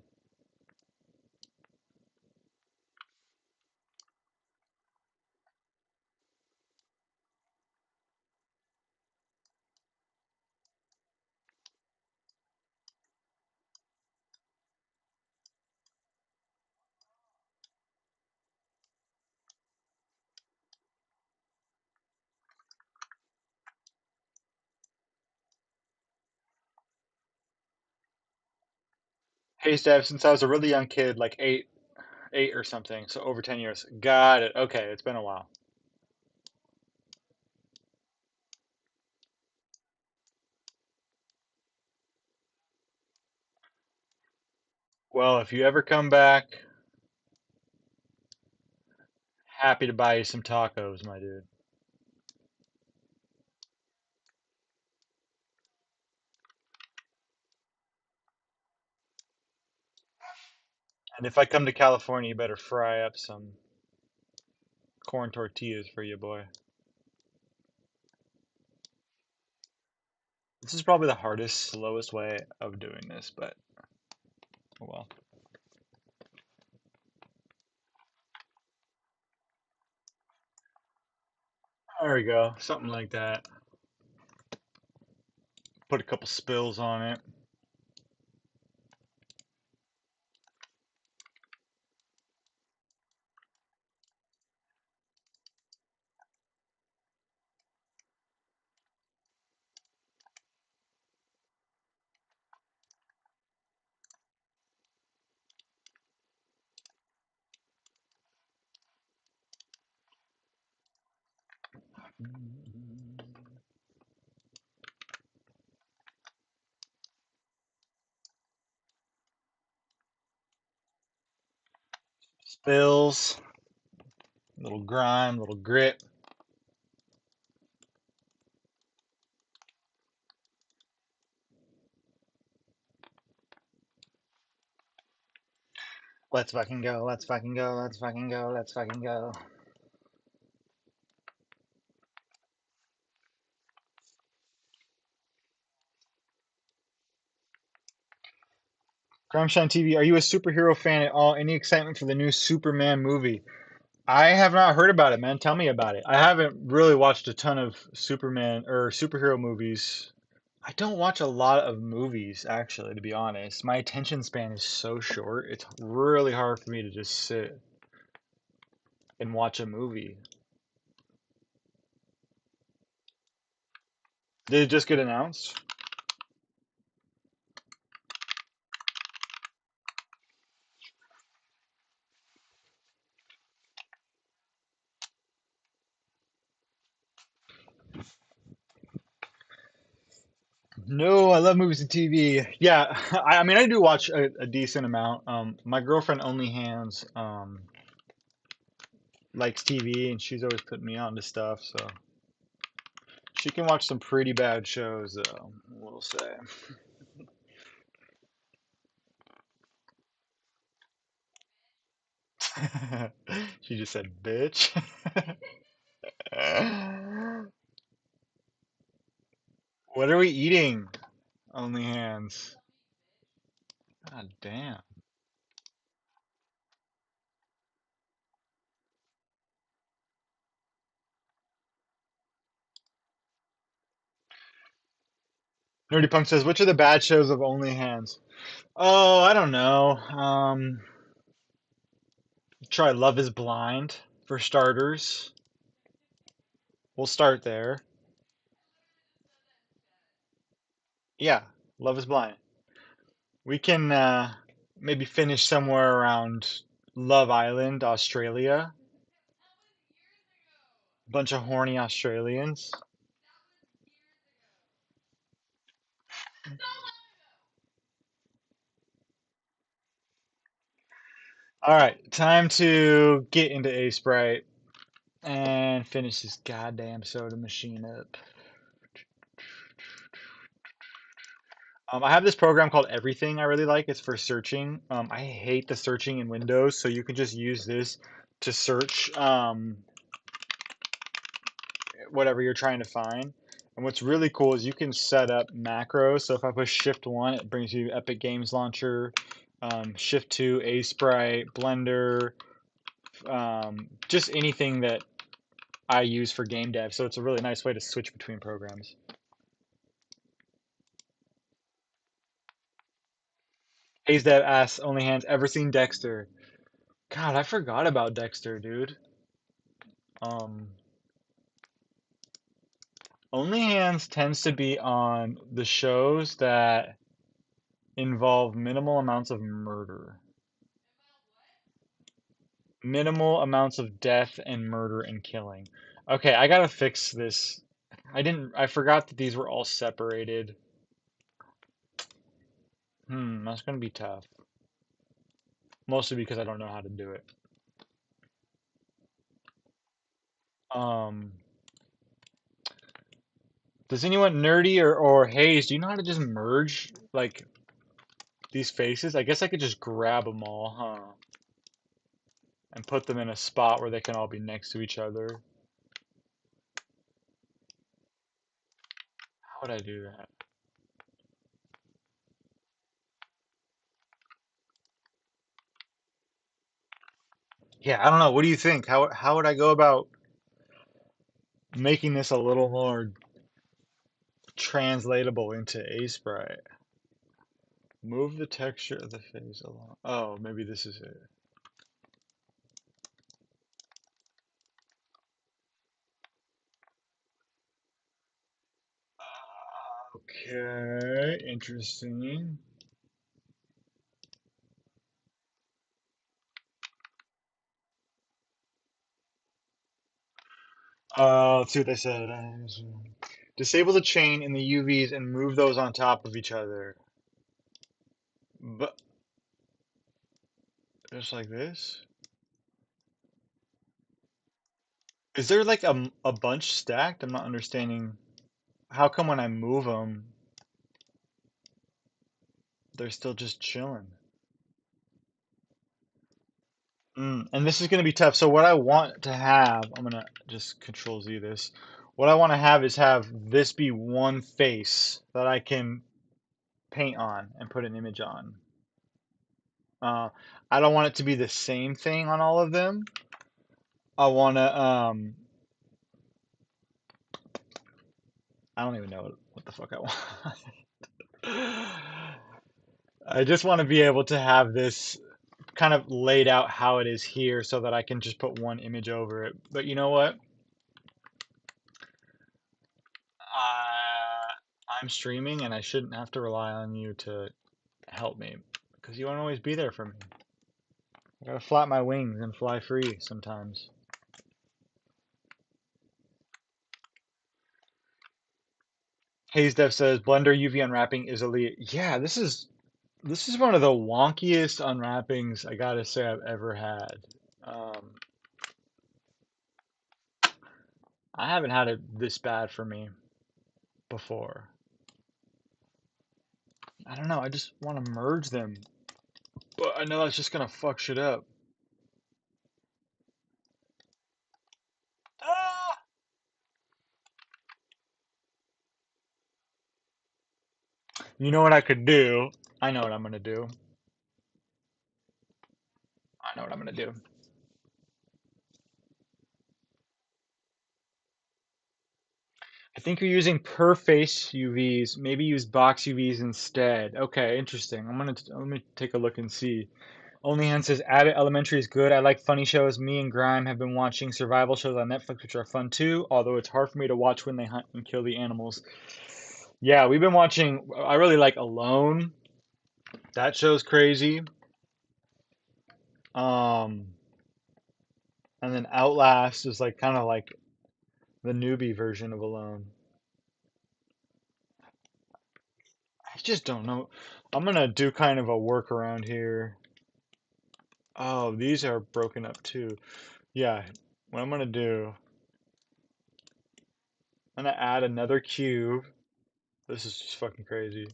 Hey Dev, since I was a really young kid, like eight or something, so over 10 years. Got it. Okay, it's been a while. Well, if you ever come back, happy to buy you some tacos, my dude. And if I come to California, you better fry up some corn tortillas for you, boy. This is probably the hardest, slowest way of doing this, but oh well. There we go. Something like that. Put a couple spills on it. Spills, little grime, little grit. Let's fucking go, let's fucking go, let's fucking go, let's fucking go. Crimeshine TV, are you a superhero fan at all? Any excitement for the new Superman movie? I have not heard about it, man. Tell me about it. I haven't really watched a ton of Superman or superhero movies. I don't watch a lot of movies, actually, to be honest. My attention span is so short. It's really hard for me to just sit and watch a movie. Did it just get announced? No, I love movies and TV. Yeah, I mean, I do watch a decent amount. My girlfriend only hands likes TV, and she's always putting me on to stuff, so she can watch some pretty bad shows, though, we'll say. She just said, bitch. What are we eating? Only hands. God damn. Nerdy Punk says, which are the bad shows of Only Hands? Oh, I don't know. Try Love is Blind for starters. We'll start there. Yeah, Love is Blind. We can maybe finish somewhere around Love Island, Australia. Bunch of horny Australians. All right, time to get into Aesprite and finish this goddamn soda machine up. I have this program called Everything I really like. It's for searching. I hate the searching in Windows, so you can just use this to search whatever you're trying to find. And what's really cool is you can set up macros. So if I push Shift 1, it brings you Epic Games Launcher, Shift 2, Aesprite, Blender, just anything that I use for game dev. So it's a really nice way to switch between programs. Hayes Dev asks, Only Hands, ever seen Dexter? God, I forgot about Dexter, dude. Um, Only Hands tends to be on the shows that involve minimal amounts of murder. Minimal amounts of death and murder and killing. Okay, I gotta fix this. I forgot that these were all separated. That's gonna be tough. Mostly because I don't know how to do it. Um, does anyone nerdy or Hayes, do you know how to just merge like these faces? I guess I could just grab them all, huh? And put them in a spot where they can all be next to each other. How would I do that? Yeah, I don't know. What do you think? How would I go about making this a little more translatable into Aesprite? Move the texture of the face along. Oh, maybe this is it. Okay, interesting. Let's see what they said. Disable the chain in the UVs and move those on top of each other. But just like this? Is there like a bunch stacked? I'm not understanding. How come when I move them, they're still just chilling? And this is going to be tough. So what I want to have, I'm going to just Control Z this. What I want to have is have this be one face that I can paint on and put an image on. Uh, I don't want it to be the same thing on all of them. I want to, I don't even know what the fuck I want. I just want to be able to have this kind of laid out how it is here so that I can just put one image over it. But you know what? I'm streaming and I shouldn't have to rely on you to help me because you won't always be there for me. I gotta flap my wings and fly free sometimes. Hayes Dev says Blender UV unwrapping is elite. Yeah, this is one of the wonkiest unwrappings I gotta say I've ever had. Um, I haven't had it this bad for me before. I don't know. I just want to merge them, but I know that's just gonna fuck shit up. Ah! You know what I could do? I know what I'm gonna do. I know what I'm gonna do. I think you're using per face UVs. Maybe use box UVs instead. Okay, interesting. Let me take a look and see. Only Hen says Abbott Elementary is good. I like funny shows. Me and Grime have been watching survival shows on Netflix, which are fun too. Although it's hard for me to watch when they hunt and kill the animals. Yeah, we've been watching. I really like Alone. That show's crazy. Um, and then Outlast is like kind of like the newbie version of Alone. I just don't know. I'm gonna do kind of a workaround here. Oh, these are broken up too. Yeah, what I'm gonna do, I'm gonna add another cube. This is just fucking crazy.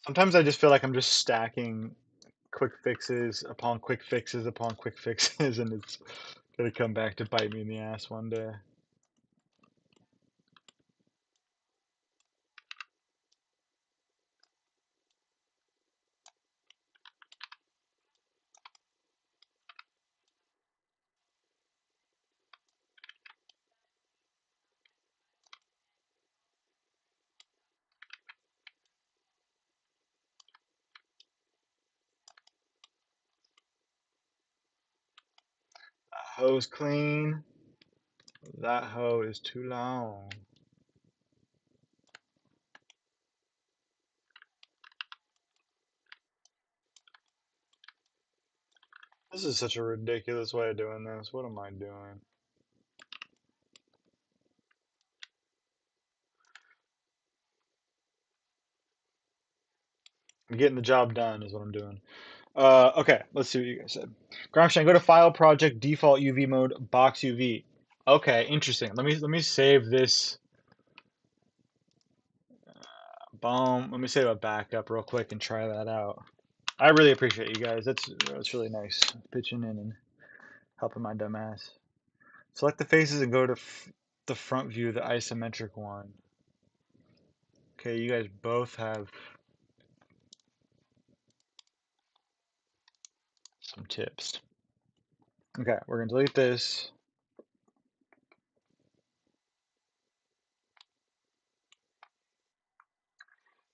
Sometimes I just feel like I'm just stacking quick fixes upon quick fixes upon quick fixes, and it's gonna come back to bite me in the ass one day. That hoe's clean. That hoe is too long. This is such a ridiculous way of doing this. What am I doing? I'm getting the job done is what I'm doing. Okay, let's see what you guys said. Gramshan, go to File, Project, Default UV Mode, Box UV. Okay, interesting. Let me save this. Boom. Let me save a backup real quick and try that out. I really appreciate you guys. That's really nice pitching in and helping my dumb ass. Select the faces and go to the front view, the isometric one. Okay, you guys both have some tips. Okay, we're gonna delete this.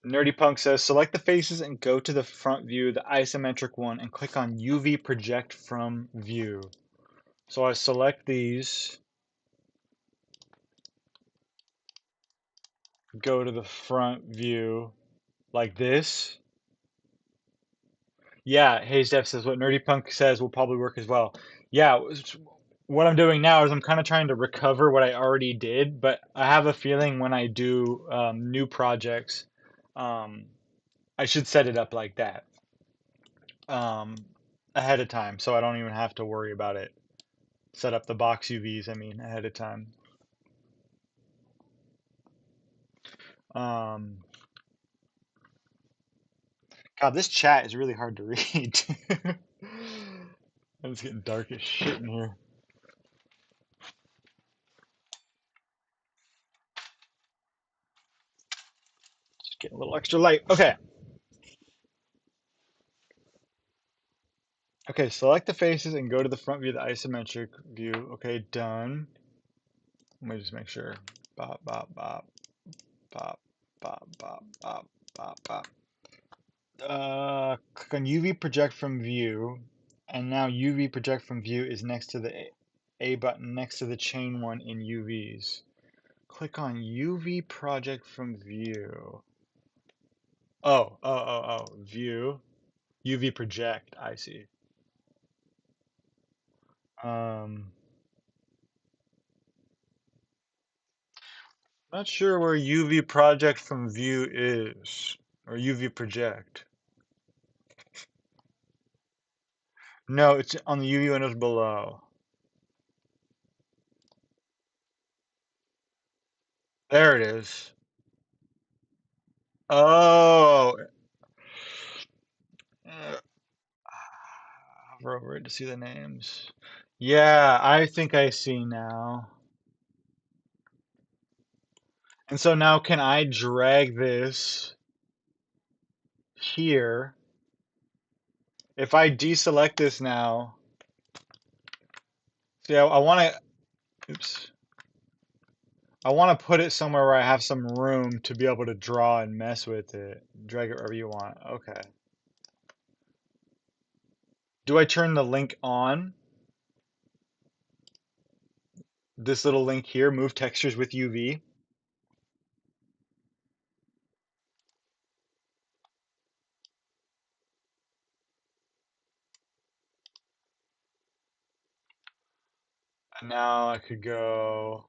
Nerdy Punk says, select the faces and go to the front view, the isometric one, and click on UV project from view. So I select these, go to the front view like this. Yeah, Hayes Def says what Nerdy Punk says will probably work as well. Yeah, what I'm doing now is I'm kind of trying to recover what I already did, but I have a feeling when I do new projects, um, I should set it up like that um, ahead of time, so I don't even have to worry about it. Set up the box UVs, I mean, ahead of time. Um, God, this chat is really hard to read. It's getting dark as shit in here. Just getting a little extra light. Okay. Okay, select the faces and go to the front view, the isometric view. Okay, done. Let me just make sure. Bop, bop, bop, bop, bop, bop, bop, bop, bop. Click on UV project from view, and now UV project from view is next to the A button next to the chain one in UVs. Click on UV project from view. View. UV project, I see. Um, Not sure where UV project from view is, or UV project. No, it's on the UV windows below. There it is. Oh, hover over it to see the names. Yeah, I think I see now. And so now can I drag this here? If I deselect this now, see, I want to, oops, I want to put it somewhere where I have some room to be able to draw and mess with it. Drag it wherever you want. Okay. Do I turn the link on? This little link here, move textures with UV. And now I could go,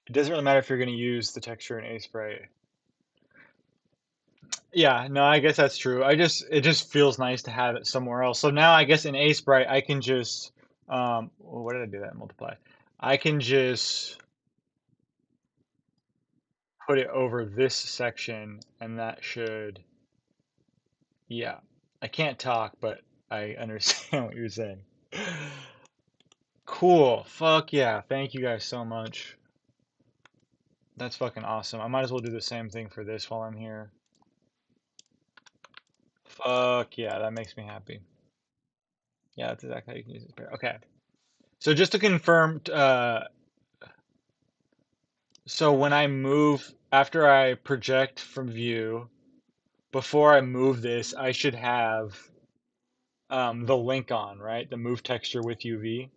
it doesn't really matter if you're going to use the texture in Aesprite. Yeah, no, I guess that's true. It just feels nice to have it somewhere else. So now I guess in Aesprite I can just, well, what did I do that? Multiply. I can just put it over this section and that should, yeah. I can't talk, but I understand what you're saying. Cool. Fuck yeah. Thank you guys so much. That's fucking awesome. I might as well do the same thing for this while I'm here. Fuck yeah, that makes me happy. Yeah, that's exactly how you can use this pair. Okay. So just to confirm, so when I move, after I project from view, before I move this, I should have the link on, right? The move texture with UV.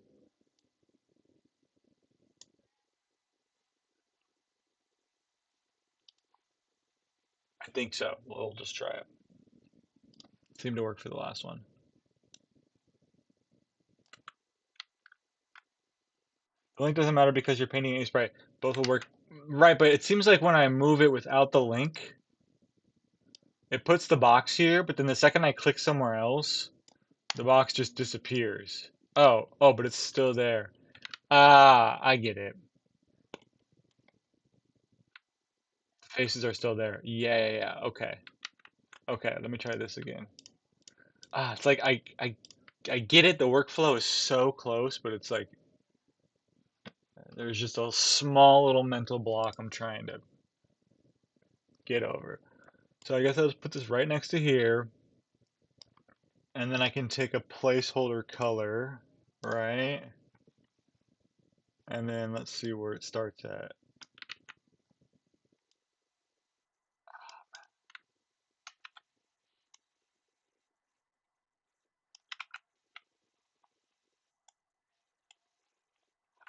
I think so. We'll just try it. Seemed to work for the last one. The link doesn't matter because you're painting Aesprite. Both will work. Right, but it seems like when I move it without the link, it puts the box here, but then the second I click somewhere else, the box just disappears. Oh, but it's still there. Ah, I get it. The faces are still there. Yeah. Okay. Okay, let me try this again. Ah, it's like I get it. The workflow is so close, but it's like there's just a small little mental block I'm trying to get over. So I guess I'll just put this right next to here, and then I can take a placeholder color, right? And then let's see where it starts at.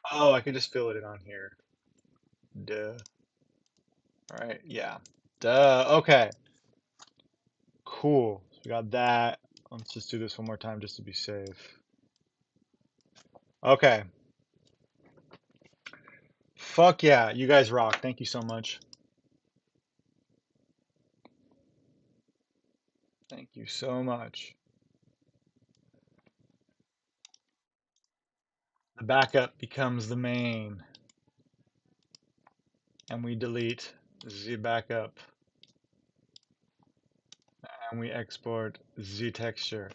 Oh, I can just fill it in on here. Duh. All right, yeah. Duh. Okay. Cool. So we got that. Let's just do this one more time just to be safe. Okay. Fuck yeah. You guys rock. Thank you so much. Thank you so much. The backup becomes the main, and we delete the backup, and we export the texture.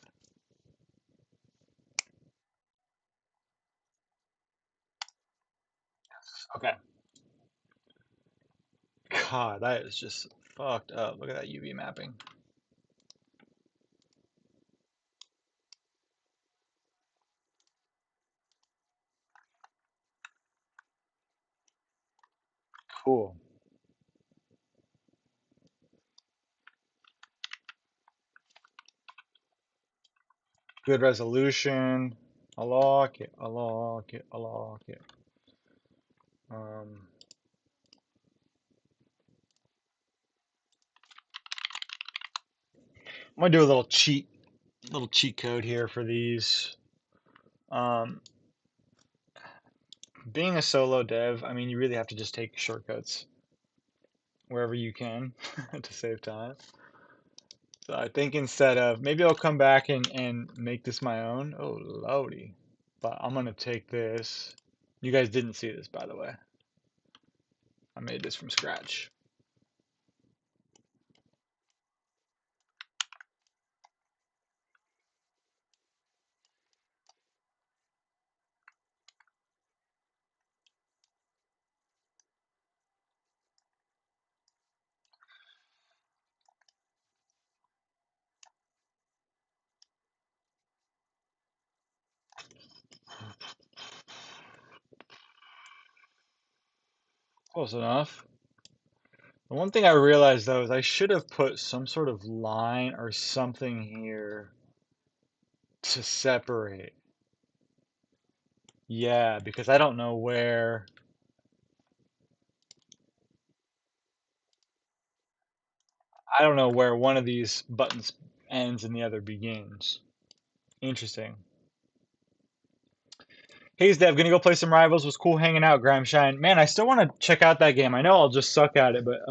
Okay. God, that is just fucked up. Look at that UV mapping. Cool. Good resolution. I like it. I like it. I like it. Um, I'm gonna do a little cheat code here for these. Um, being a solo dev, I mean, you really have to just take shortcuts wherever you can to save time. So I think instead of, maybe I'll come back and make this my own. Oh, lordy. But I'm gonna take this. You guys didn't see this, by the way. I made this from scratch. Close enough. The one thing I realized though is I should have put some sort of line or something here to separate. Yeah, because I don't know where one of these buttons ends and the other begins. Interesting. Hey, Dev, gonna go play some Rivals. Was cool hanging out, Grimeshine. Man, I still want to check out that game. I know I'll just suck at it, but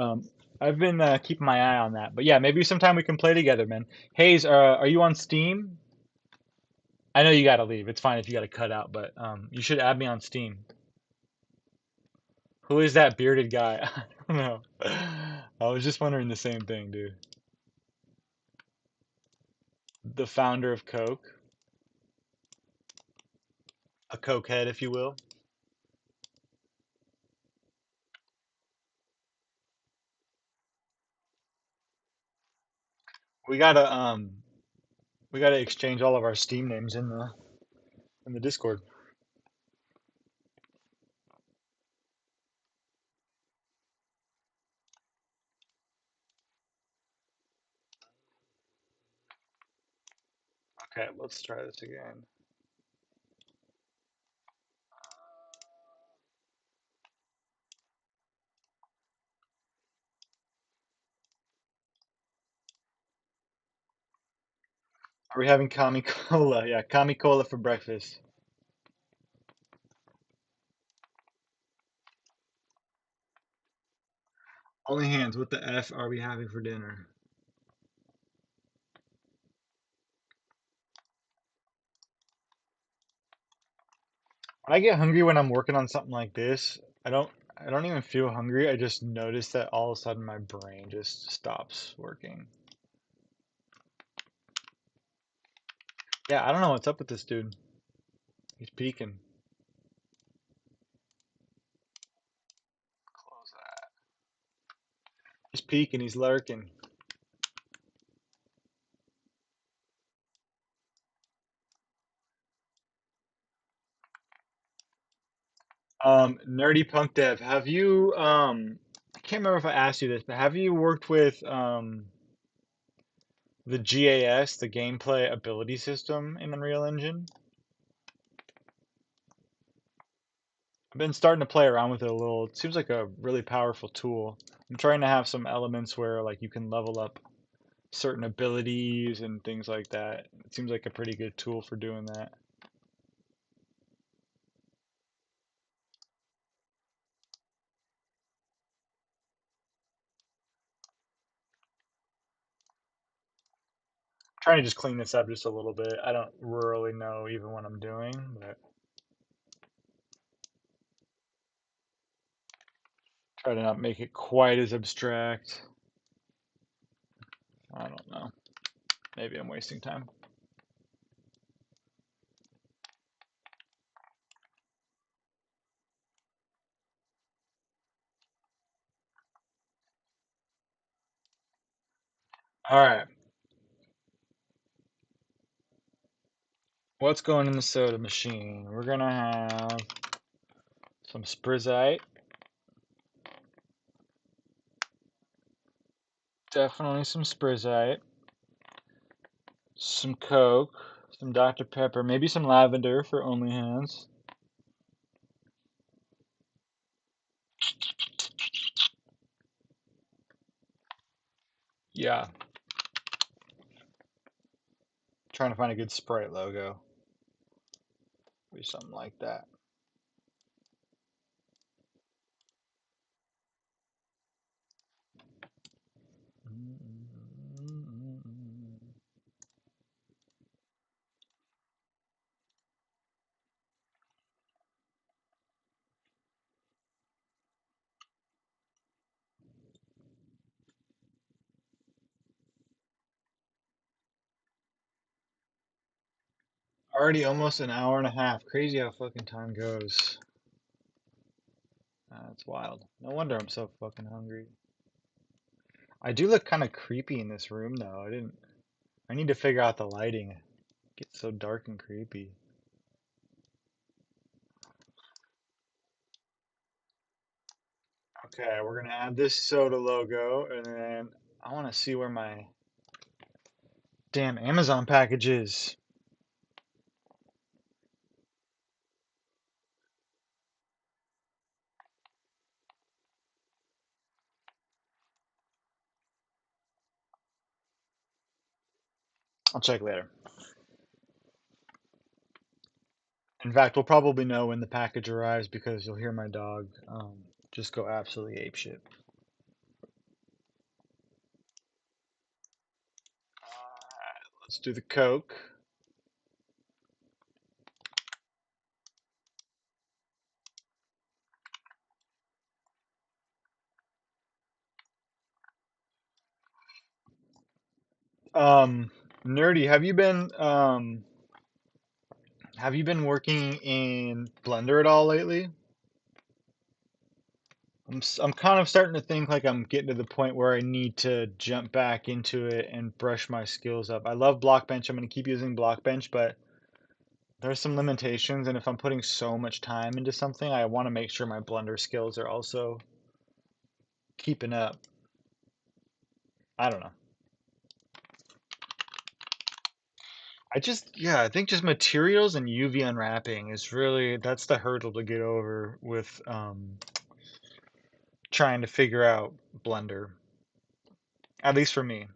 I've been keeping my eye on that. But yeah, maybe sometime we can play together, man. Hayes, are you on Steam? I know you gotta leave. It's fine if you gotta cut out, but you should add me on Steam. Who is that bearded guy? I don't know. I was just wondering the same thing, dude. The founder of Coke, a cokehead, if you will. We gotta we gotta exchange all of our Steam names in the Discord. Okay, let's try this again. Are we having Kami Cola? Yeah, Kami Cola for breakfast. Only hands. What the F are we having for dinner? When I get hungry when I'm working on something like this, I don't even feel hungry. I just notice that all of a sudden my brain just stops working. Yeah, I don't know what's up with this dude. He's peeking. Close that. He's peeking, he's lurking. Nerdy Punk Dev, have you I can't remember if I asked you this, but have you worked with the GAS, the gameplay ability system in Unreal Engine? I've been starting to play around with it a little. It seems like a really powerful tool. I'm trying to have some elements where like you can level up certain abilities and things like that. It seems like a pretty good tool for doing that. Trying to just clean this up just a little bit. I don't really know even what I'm doing, but try to not make it quite as abstract. I don't know. Maybe I'm wasting time. All right. What's going in the soda machine? We're gonna have some Sprizite. Definitely some Sprizite. Some Coke. Some Dr. Pepper. Maybe some lavender for only hands. Yeah. Trying to find a good Sprite logo. Maybe something like that. Already almost an hour and a half. Crazy how fucking time goes. That's wild. No wonder I'm so fucking hungry. I do look kind of creepy in this room though. I need to figure out the lighting. It gets so dark and creepy. Okay, we're gonna add this soda logo and then I want to see where my damn Amazon package is. I'll check later. In fact, we'll probably know when the package arrives because you'll hear my dog just go absolutely apeshit. Let's do the Coke. Nerdy, have you been working in Blender at all lately? I'm kind of starting to think like I'm getting to the point where I need to jump back into it and brush my skills up. I love Blockbench. I'm going to keep using Blockbench, but there's some limitations, and if I'm putting so much time into something, I want to make sure my Blender skills are also keeping up. I don't know. Yeah, I think just materials and UV unwrapping is really, that's the hurdle to get over with trying to figure out Blender, at least for me.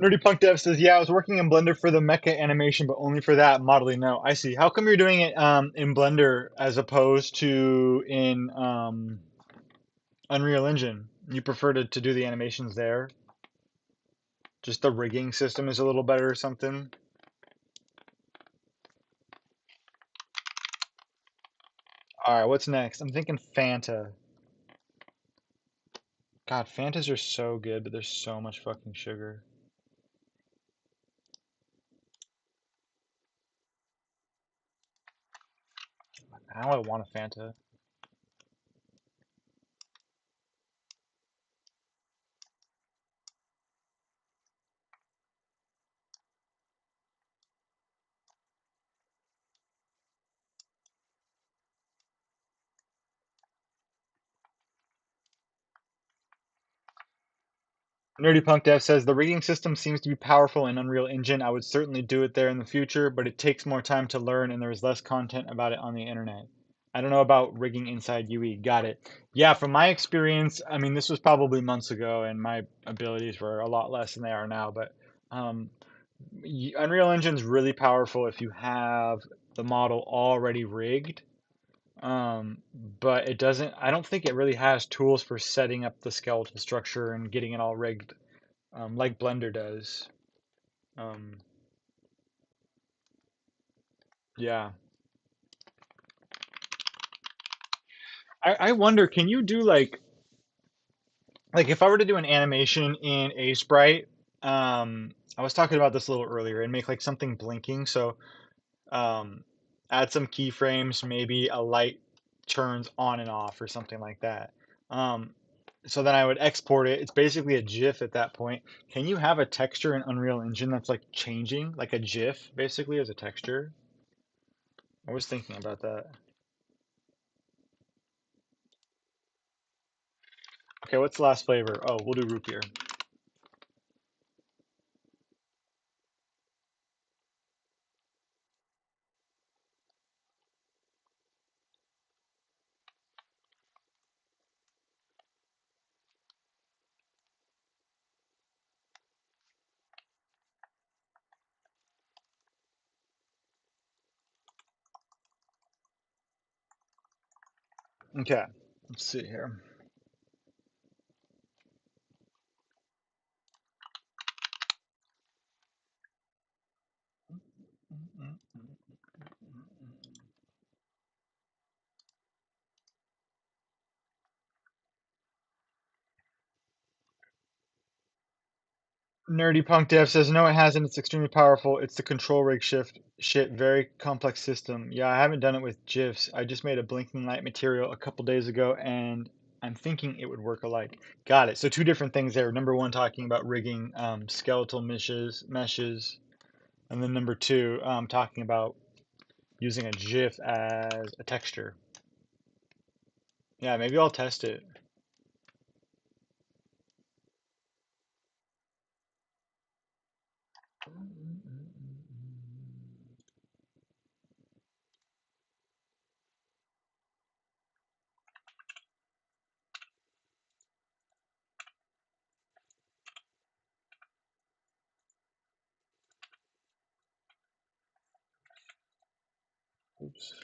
Nerdy Punk Dev says, "Yeah, I was working in Blender for the mecha animation, but only for that modeling." No, I see. How come you're doing it in Blender as opposed to in Unreal Engine? You prefer to do the animations there? Just the rigging system is a little better or something? All right, what's next? I'm thinking Fanta. God, Fantas are so good, but there's so much fucking sugar. Now I want a Fanta. Nerdy Punk Dev says the rigging system seems to be powerful in Unreal Engine. I would certainly do it there in the future, but it takes more time to learn and there is less content about it on the internet. I don't know about rigging inside UE. Got it. Yeah, from my experience, I mean, this was probably months ago and my abilities were a lot less than they are now, but um, Unreal Engine's really powerful if you have the model already rigged. Um, but it doesn't, I don't think it really has tools for setting up the skeletal structure and getting it all rigged like Blender does. Um, yeah. I wonder, can you do like if I were to do an animation in Aesprite, I was talking about this a little earlier and make like something blinking. So um, add some keyframes, maybe a light turns on and off or something like that. Um, so then I would export it. It's basically a GIF at that point. Can you have a texture in Unreal Engine that's like changing, like a GIF basically as a texture? I was thinking about that. Okay, what's the last flavor? Oh, we'll do root beer. Okay, let's see here. Nerdy Punk Dev says, no, it hasn't. It's extremely powerful. It's the control rig shift shit. Very complex system. Yeah, I haven't done it with GIFs. I just made a blinking light material a couple days ago, and I'm thinking it would work alike. Got it. So two different things there. Number one, talking about rigging skeletal meshes, and then number two, talking about using a GIF as a texture. Yeah, maybe I'll test it. Oops.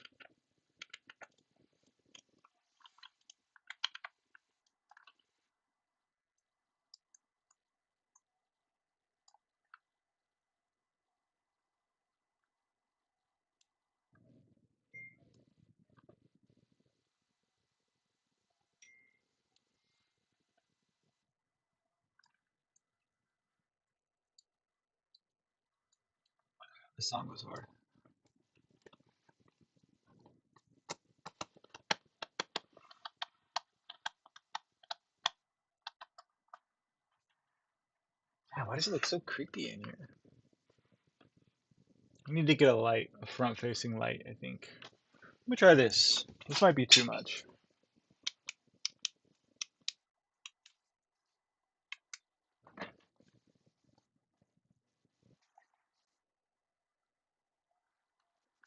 The song was hard. Yeah, why does it look so creepy in here? I need to get a light, a front-facing light, I think. Let me try this. This might be too much.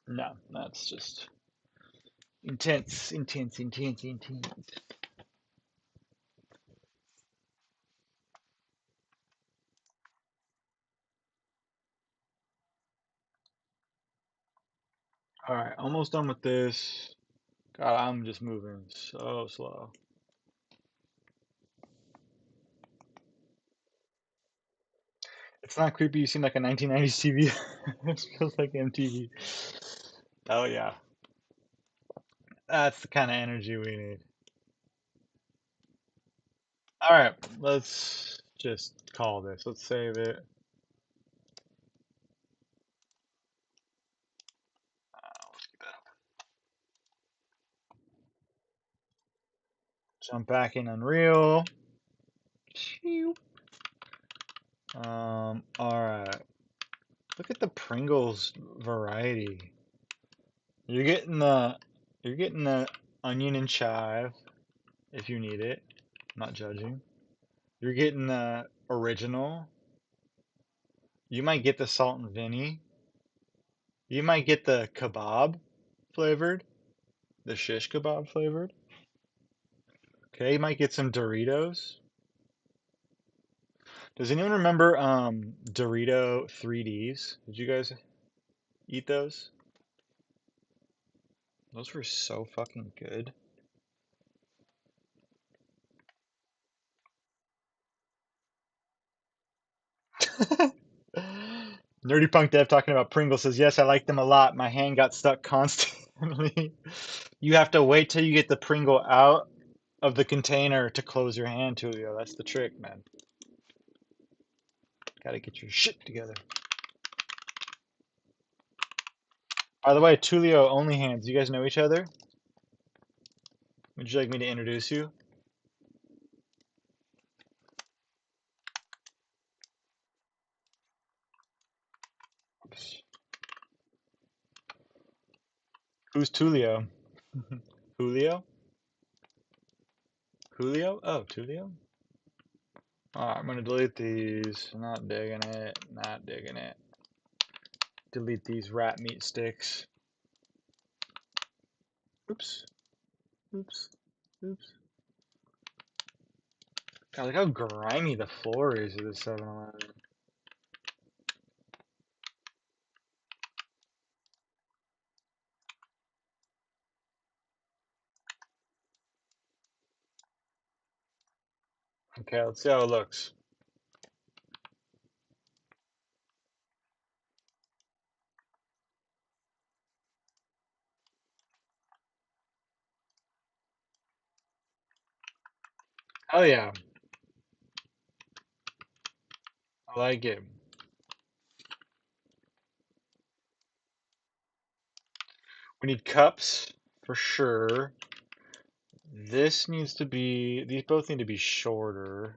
No, that's just intense, intense, intense, intense. All right, almost done with this. God, I'm just moving so slow. It's not creepy. You seem like a 1990s TV. It feels like MTV. Oh yeah, that's the kind of energy we need. All right, let's just call this. Let's save it. Let's keep that. Jump back in Unreal. All right. Look at the Pringles variety. You're getting the you're getting the onion and chive if you need it. I'm not judging. You're getting the original. You might get the salt and vinny. You might get the kebab flavored, the shish kebab flavored. Okay, you might get some Doritos. Does anyone remember Dorito 3Ds? Did you guys eat those? Those were so fucking good. Nerdy Punk Dev talking about Pringles says, yes, I like them a lot. My hand got stuck constantly. You have to wait till you get the Pringle out of the container to close your hand, Tulio. That's the trick, man. Gotta get your shit together. By the way, Tulio Only Hands, you guys know each other? Would you like me to introduce you? Who's Tulio? Julio? Julio? Oh, Tulio? Alright, I'm gonna delete these. Not digging it. Not digging it. Delete these rat meat sticks. Oops. Oops. Oops. God, look how grimy the floor is of the 7-Eleven. Okay, let's see how it looks. Oh yeah, I like it. We need cups for sure. This needs to be, these both need to be shorter.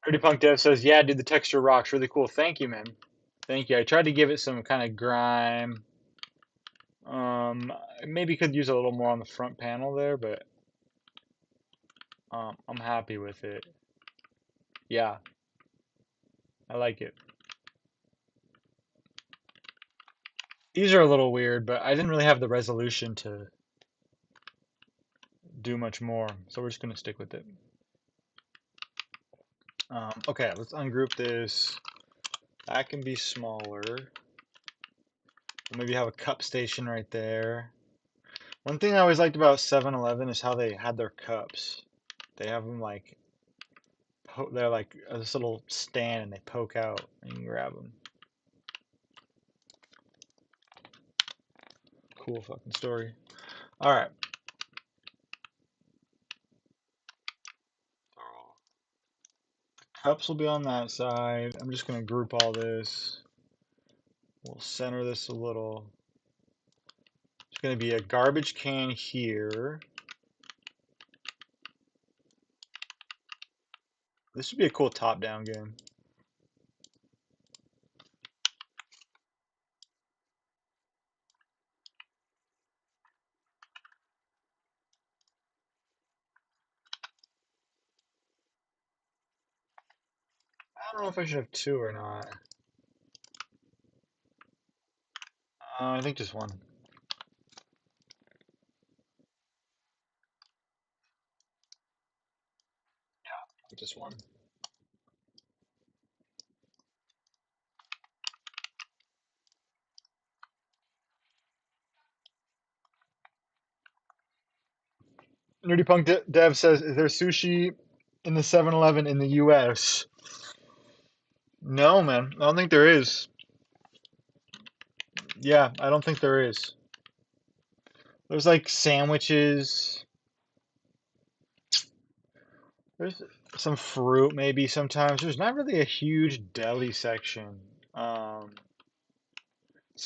Pretty Punk Dev says, yeah, dude, the texture rocks. Really cool. Thank you, man. Thank you. I tried to give it some kind of grime. Maybe could use a little more on the front panel there, but I'm happy with it. Yeah, I like it. These are a little weird, but I didn't really have the resolution to do much more, so we're just gonna stick with it. Okay, let's ungroup this. That can be smaller. Maybe have a cup station right there. One thing I always liked about 7-Eleven is how they had their cups. They have them like, they're like this little stand and they poke out and you can grab them. Cool fucking story. All right. Cups will be on that side. I'm just gonna group all this. We'll center this a little. It's gonna be a garbage can here. This would be a cool top-down game. I don't know if I should have two or not. I think just one. Just one. Nerdy Punk Dev says, is there sushi in the 7-Eleven in the US? No, man. I don't think there is. Yeah, I don't think there is. There's like sandwiches. There's some fruit maybe sometimes. There's not really a huge deli section. Um,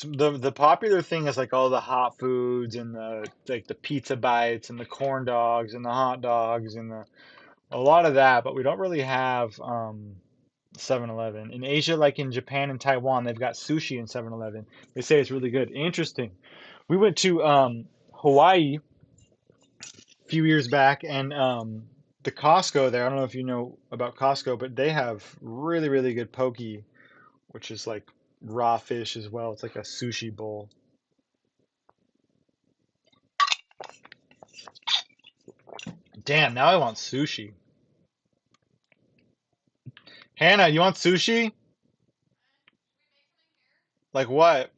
the popular thing is like all the hot foods and the like the pizza bites and the corn dogs and the hot dogs and the a lot of that, but we don't really have 7-Eleven. In Asia, like in Japan and Taiwan, they've got sushi in 7-Eleven. They say it's really good. Interesting. We went to Hawaii a few years back, and the Costco there. I don't know if you know about Costco, but they have really, really good poke, which is like raw fish as well. It's like a sushi bowl. Damn, now I want sushi. Hannah, you want sushi? Like what?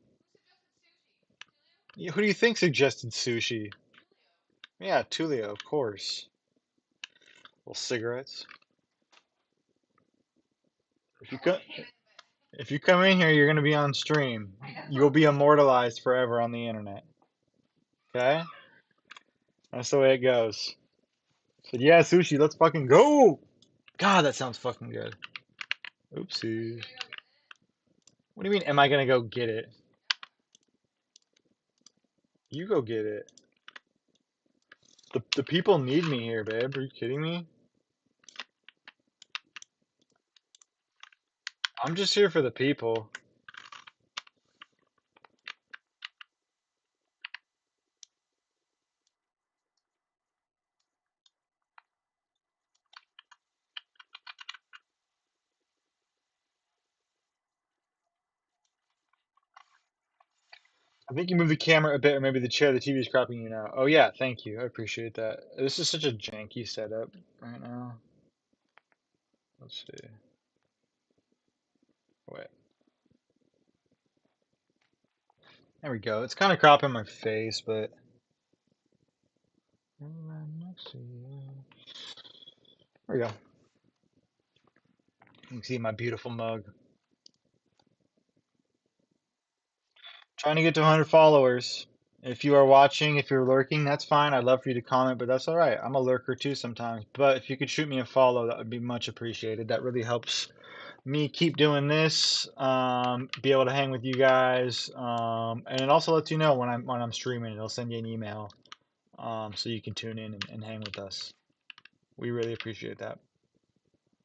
Who do you think suggested sushi? Yeah, Tulio, of course. Little cigarettes. If you co if you come in here, you're gonna be on stream. You'll be immortalized forever on the internet. Okay? That's the way it goes. Said, yeah, sushi, let's fucking go! God, that sounds fucking good. Oopsie. What do you mean, am I gonna go get it? You go get it. The people need me here, babe. Are you kidding me? I'm just here for the people. I think you move the camera a bit, or maybe the chair. The TV is cropping you now. Oh yeah, thank you. I appreciate that. This is such a janky setup right now. Let's see. Wait. There we go. It's kind of cropping my face, but there we go. You can see my beautiful mug. Trying to get to 100 followers. If you are watching, if you're lurking, that's fine. I'd love for you to comment, but that's all right. I'm a lurker too sometimes. But if you could shoot me a follow, that would be much appreciated. That really helps me keep doing this, be able to hang with you guys, and it also lets you know when I'm streaming. It'll send you an email, so you can tune in and hang with us. We really appreciate that.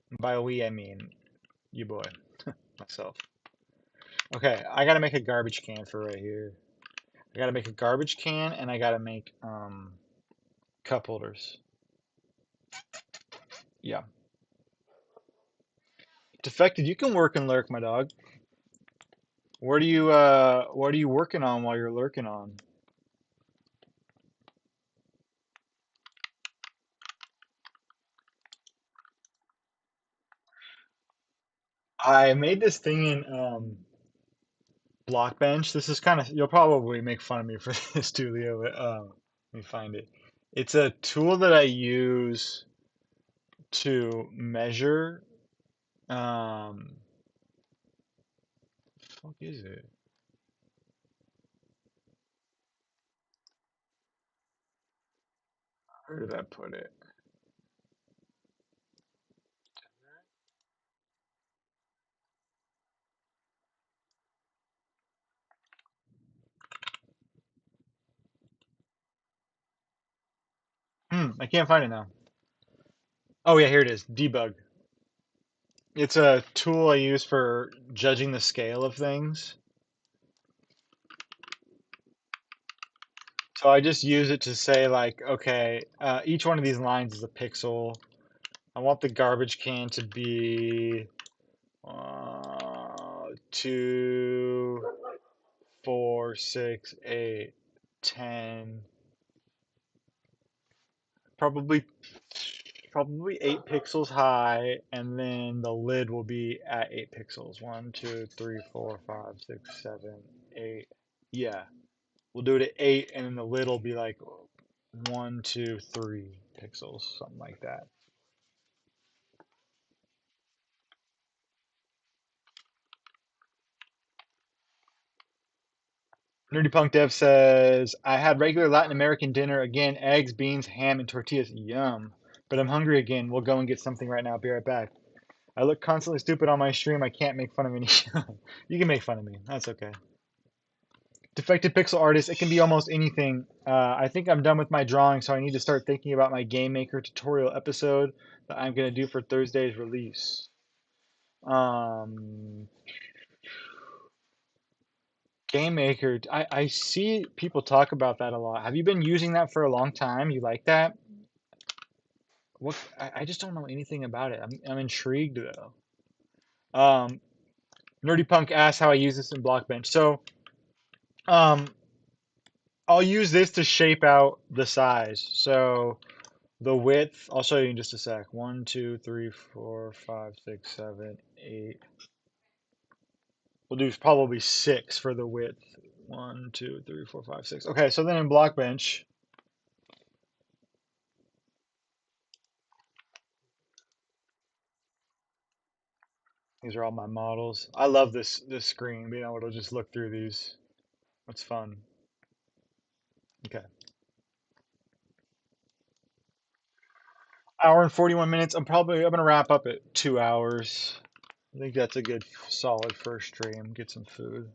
And by we, I mean you boy, myself. Okay, I gotta make a garbage can for right here. I gotta make a garbage can, and I gotta make cup holders. Yeah. Defected, you can work and lurk, my dog. What are you working on while you're lurking on? I made this thing in Blockbench. This is kind of, you'll probably make fun of me for this too, Leo, but let me find it. It's a tool that I use to measure. Fuck is it? Where did I put it? I can't find it now. Oh yeah, here it is. Debug. It's a tool I use for judging the scale of things. So I just use it to say like, okay, each one of these lines is a pixel. I want the garbage can to be 2, 4, 6, 8, 10, probably probably 8 pixels high, and then the lid will be at 8 pixels. 1, 2, 3, 4, 5, 6, 7, 8. Yeah, we'll do it at 8, and then the lid will be like 1, 2, 3 pixels, something like that. Nerdy Punk Dev says, I had regular Latin American dinner again, eggs, beans, ham, and tortillas. Yum. But I'm hungry again. We'll go and get something right now. Be right back. I look constantly stupid on my stream. I can't make fun of any. You can make fun of me. That's okay. Defected pixel artist. It can be almost anything. I think I'm done with my drawing, so I need to start thinking about my Game Maker tutorial episode that I'm going to do for Thursday's release. Um, Game Maker. I see people talk about that a lot. Have you been using that for a long time? You like that? What? I just don't know anything about it. I'm intrigued though. Um, Nerdy Punk asks how I use this in Blockbench. So, um, I'll use this to shape out the size. So the width, I'll show you in just a sec. 1, 2, 3, 4, 5, 6, 7, 8. We'll do probably 6 for the width. 1, 2, 3, 4, 5, 6. Okay, so then in Blockbench, these are all my models. I love this screen, being able to just look through these. It's fun. Okay. Hour and 41 minutes. I'm gonna wrap up at 2 hours. I think that's a good solid first stream. Get some food.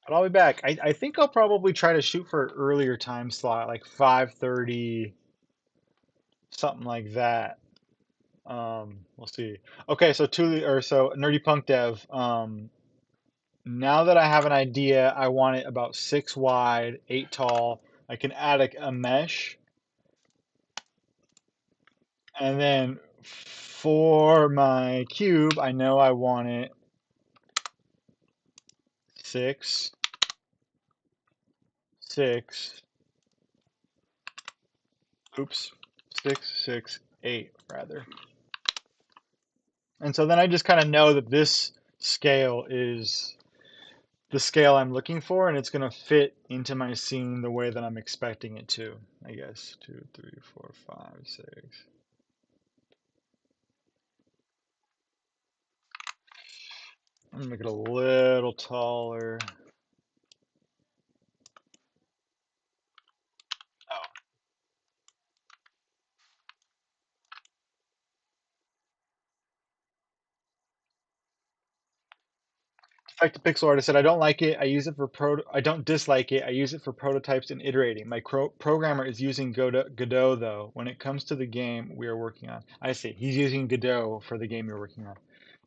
But I'll be back. I think I'll probably try to shoot for an earlier time slot, like 5:30, something like that. We'll see. Okay, so Nerdy Punk Dev. Now that I have an idea, I want it about 6 wide, 8 tall. I can add a mesh, and then for my cube, I know I want it 6, 6. Oops, 6, 6, 8 rather. And so then I just kind of know that this scale is the scale I'm looking for, and it's gonna fit into my scene the way that I'm expecting it to, I guess. 2, 3, 4, 5, 6. I'm gonna make it a little taller. Oh, Defective Pixel Artist said, I don't like it. I don't dislike it. I use it for prototypes and iterating. My programmer is using Godot, though. When it comes to the game we are working on. I see. He's using Godot for the game you're working on.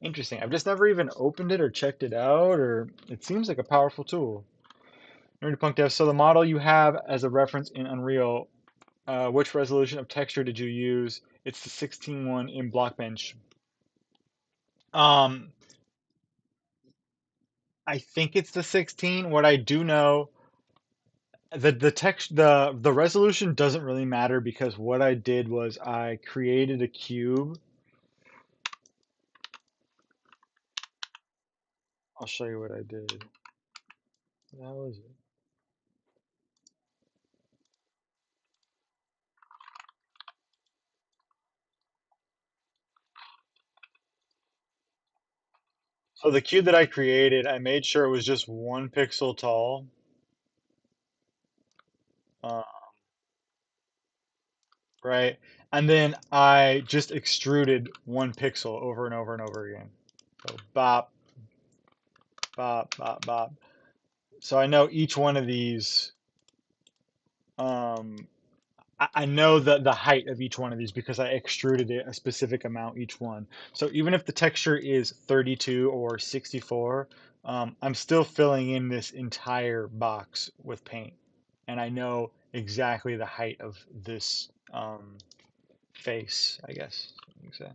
Interesting. I've just never even opened it or checked it out, or it seems like a powerful tool. Nerdy Punk Dev. So the model you have as a reference in Unreal, which resolution of texture did you use? It's the 16 one in Blockbench. Um, I think it's the 16. What I do know, the resolution doesn't really matter because what I did was I created a cube. I'll show you what I did. That was it. So the cube that I created, I made sure it was just 1 pixel tall. Uh, right? And then I just extruded 1 pixel over and over and over again. So bop, bop, bop, bop. So I know each one of these, um, I know the height of each one of these because I extruded it a specific amount each one. So even if the texture is 32 or 64, I'm still filling in this entire box with paint. And I know exactly the height of this face, I guess you could say.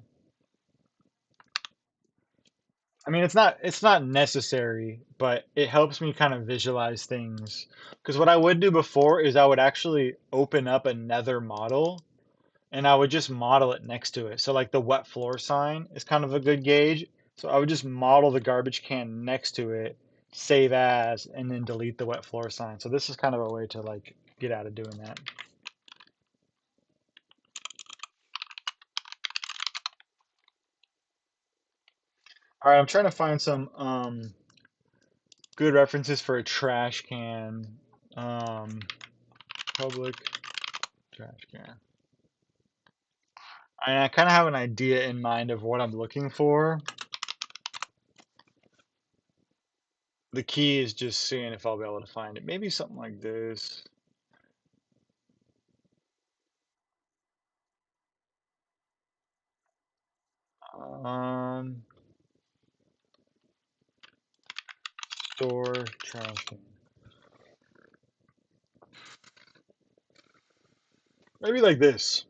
I mean, it's not necessary, but it helps me kind of visualize things. Because what I would do before is I would actually open up another model and I would just model it next to it. So like the wet floor sign is kind of a good gauge. So I would just model the garbage can next to it, save as, and then delete the wet floor sign. So this is kind of a way to like get out of doing that. All right, I'm trying to find some good references for a trash can. Um, public trash can. I kind of have an idea in mind of what I'm looking for. The key is just seeing if I'll be able to find it. Maybe something like this. Um, store trash can. Maybe like this,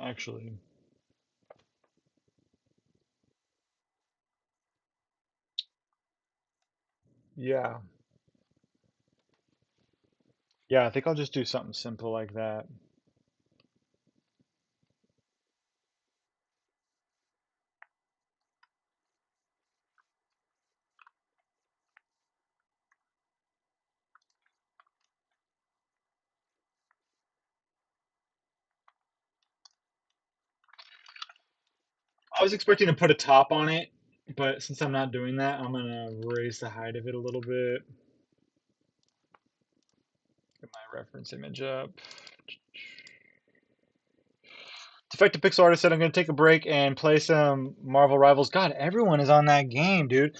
actually. Yeah. Yeah, I think I'll just do something simple like that. I was expecting to put a top on it, but since I'm not doing that, I'm gonna raise the height of it a little bit. Get my reference image up. Defective Pixel Artist said I'm going to take a break and play some Marvel Rivals. God, everyone is on that game, dude.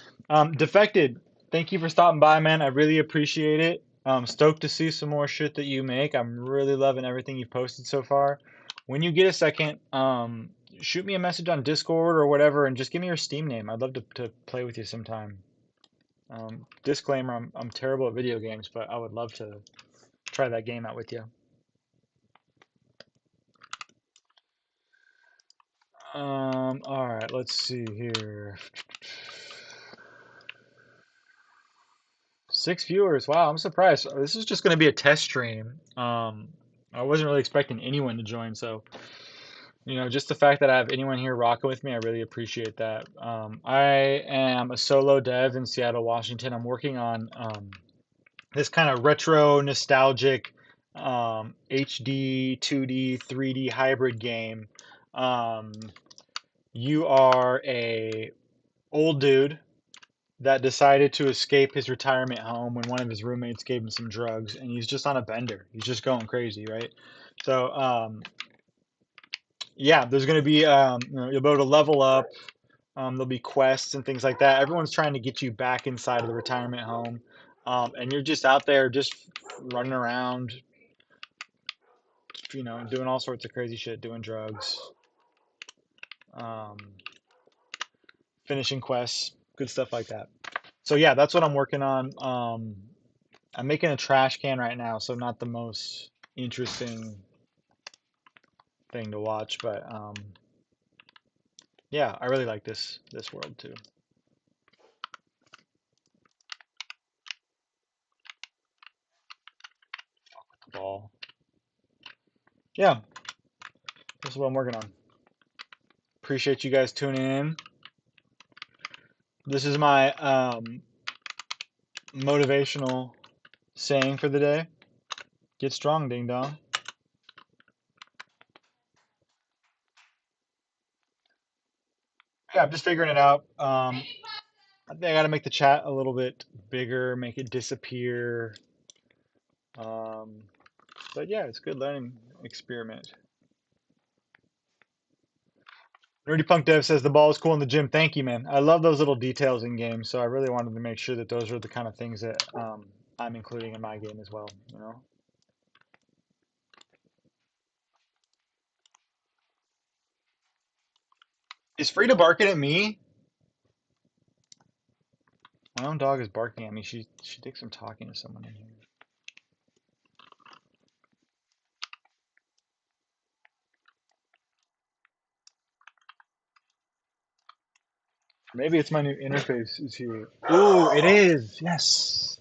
Defected, thank you for stopping by, man. I really appreciate it. Stoked to see some more shit that you make. I'm really loving everything you've posted so far. When you get a second, shoot me a message on Discord or whatever, and just give me your Steam name. I'd love to play with you sometime. Disclaimer: I'm terrible at video games, but I would love to try that game out with you. All right, let's see here. 6 viewers. Wow, I'm surprised. This is just going to be a test stream. I wasn't really expecting anyone to join, so just the fact that I have anyone here rocking with me, I really appreciate that. I am a solo dev in Seattle, Washington. I'm working on this kind of retro, nostalgic HD, 2D, 3D hybrid game. Um, you are a old dude that decided to escape his retirement home when one of his roommates gave him some drugs, and he's just on a bender. He's just going crazy, right? So, yeah, there's going to be, you'll be able to level up. There'll be quests and things like that. Everyone's trying to get you back inside of the retirement home, and you're just out there, just running around, doing all sorts of crazy shit, doing drugs, um, finishing quests, good stuff like that. So yeah, that's what I'm working on. I'm making a trash can right now, so not the most interesting thing to watch, but yeah, I really like this world too. Ball. Yeah, this is what I'm working on. Appreciate you guys tuning in. This is my motivational saying for the day. Get strong, ding dong. Yeah, I'm just figuring it out. I think I got to make the chat a little bit bigger, make it disappear. Um, but yeah, it's a good learning experiment. Nerdy Punk Dev says the ball is cool in the gym. Thank you, man. I love those little details in games, so I really wanted to make sure that those are the kind of things that I'm including in my game as well. Is Frida barking at me? My own dog is barking at me. She thinks I'm talking to someone in here. Maybe it's my new interface is here. Ooh, it is. Yes.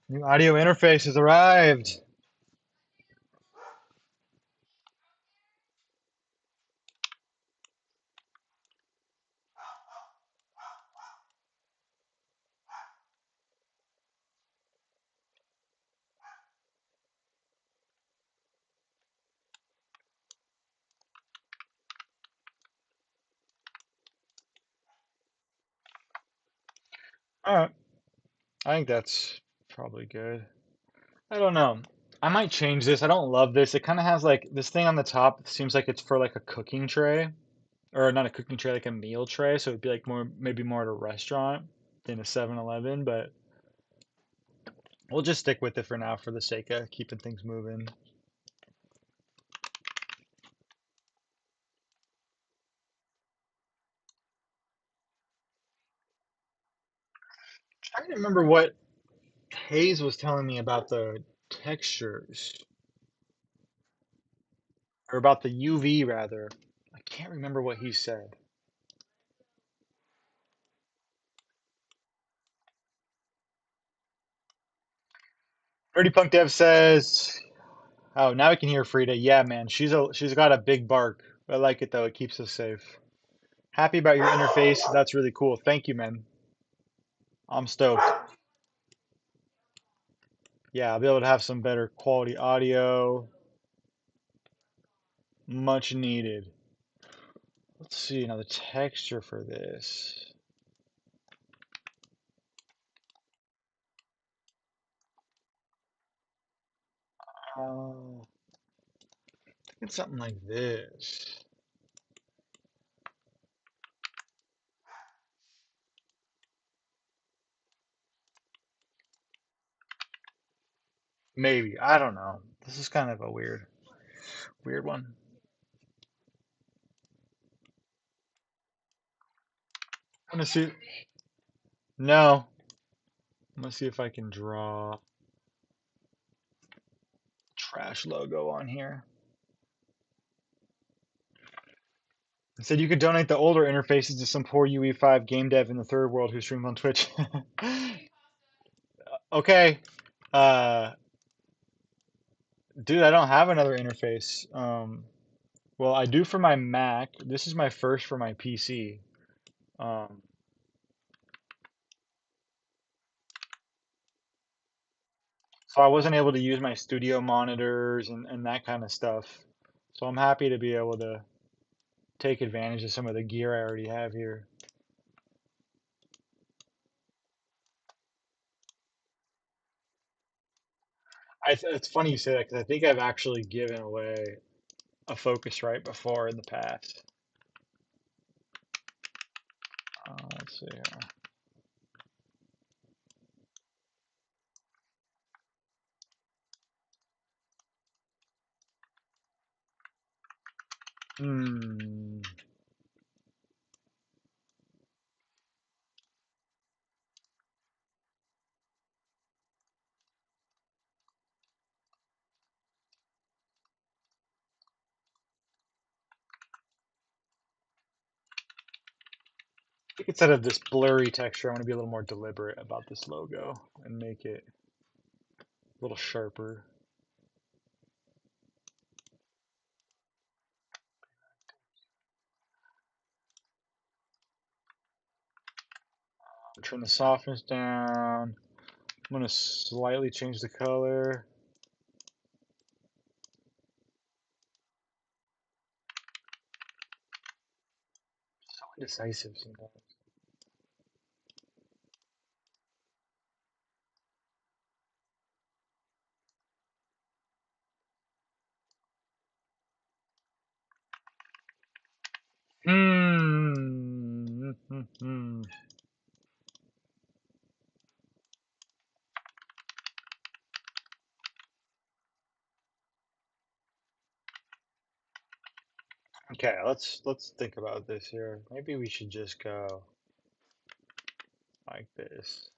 New audio interface has arrived. All right. I think that's probably good. I don't know. I might change this. I don't love this. It kind of has like this thing on the top. Seems like it's for like a cooking tray, or not a cooking tray, like a meal tray. So it'd be like more, maybe more at a restaurant than a 7-Eleven, but we'll just stick with it for now for the sake of keeping things moving. Trying to remember what Hayes was telling me about the textures, or about the UV rather. I can't remember what he said. Nerdy Punk Dev says, "Oh, now we can hear Frida. Yeah, man, she's got a big bark. I like it though. It keeps us safe. Happy about your interface. That's really cool. Thank you, man. I'm stoked. Yeah, I'll be able to have some better quality audio. Much needed. Let's see now the texture for this. Oh, I think it's something like this. Maybe. I don't know. This is kind of a weird one. I'm gonna see. No. I'm gonna see if I can draw trash logo on here. It said you could donate the older interfaces to some poor UE5 game dev in the third world who streams on Twitch. Okay. Uh, dude, I don't have another interface. Well, I do for my Mac. This is my first for my PC. Um, so I wasn't able to use my studio monitors and that kind of stuff. So I'm happy to be able to take advantage of some of the gear I already have here. It's funny you say that because I think I've actually given away a Focusrite before in the past. Let's see here. Hmm. I think instead of this blurry texture, I want to be a little more deliberate about this logo and make it a little sharper. Turn the softness down. I'm going to slightly change the color. So indecisive sometimes. Hmm. Okay, let's think about this here. Maybe we should just go like this.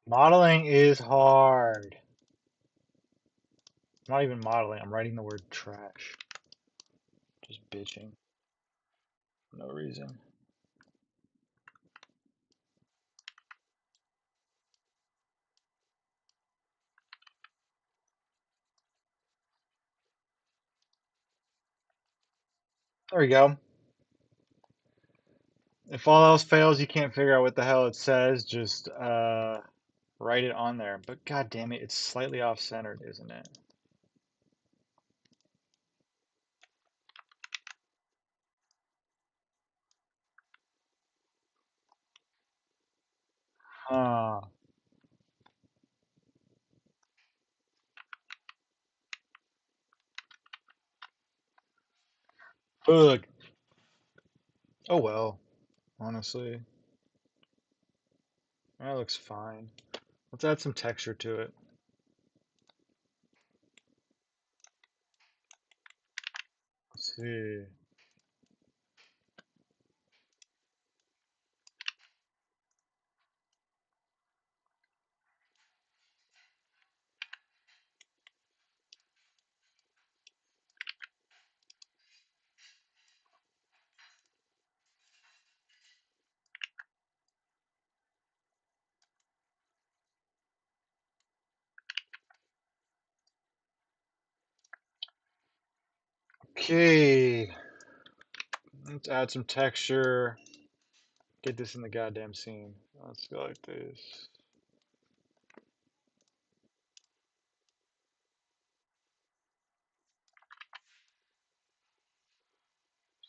Modeling is hard. I'm not even modeling. I'm writing the word trash. Just bitching for no reason. There we go. If all else fails, you can't figure out what the hell it says, just write it on there. But god damn it, it's slightly off-centered, isn't it? Huh. Ugh. Oh well, honestly. That looks fine. Let's add some texture to it. Let's see. Okay. Let's add some texture. Get this in the goddamn scene. Let's go like this.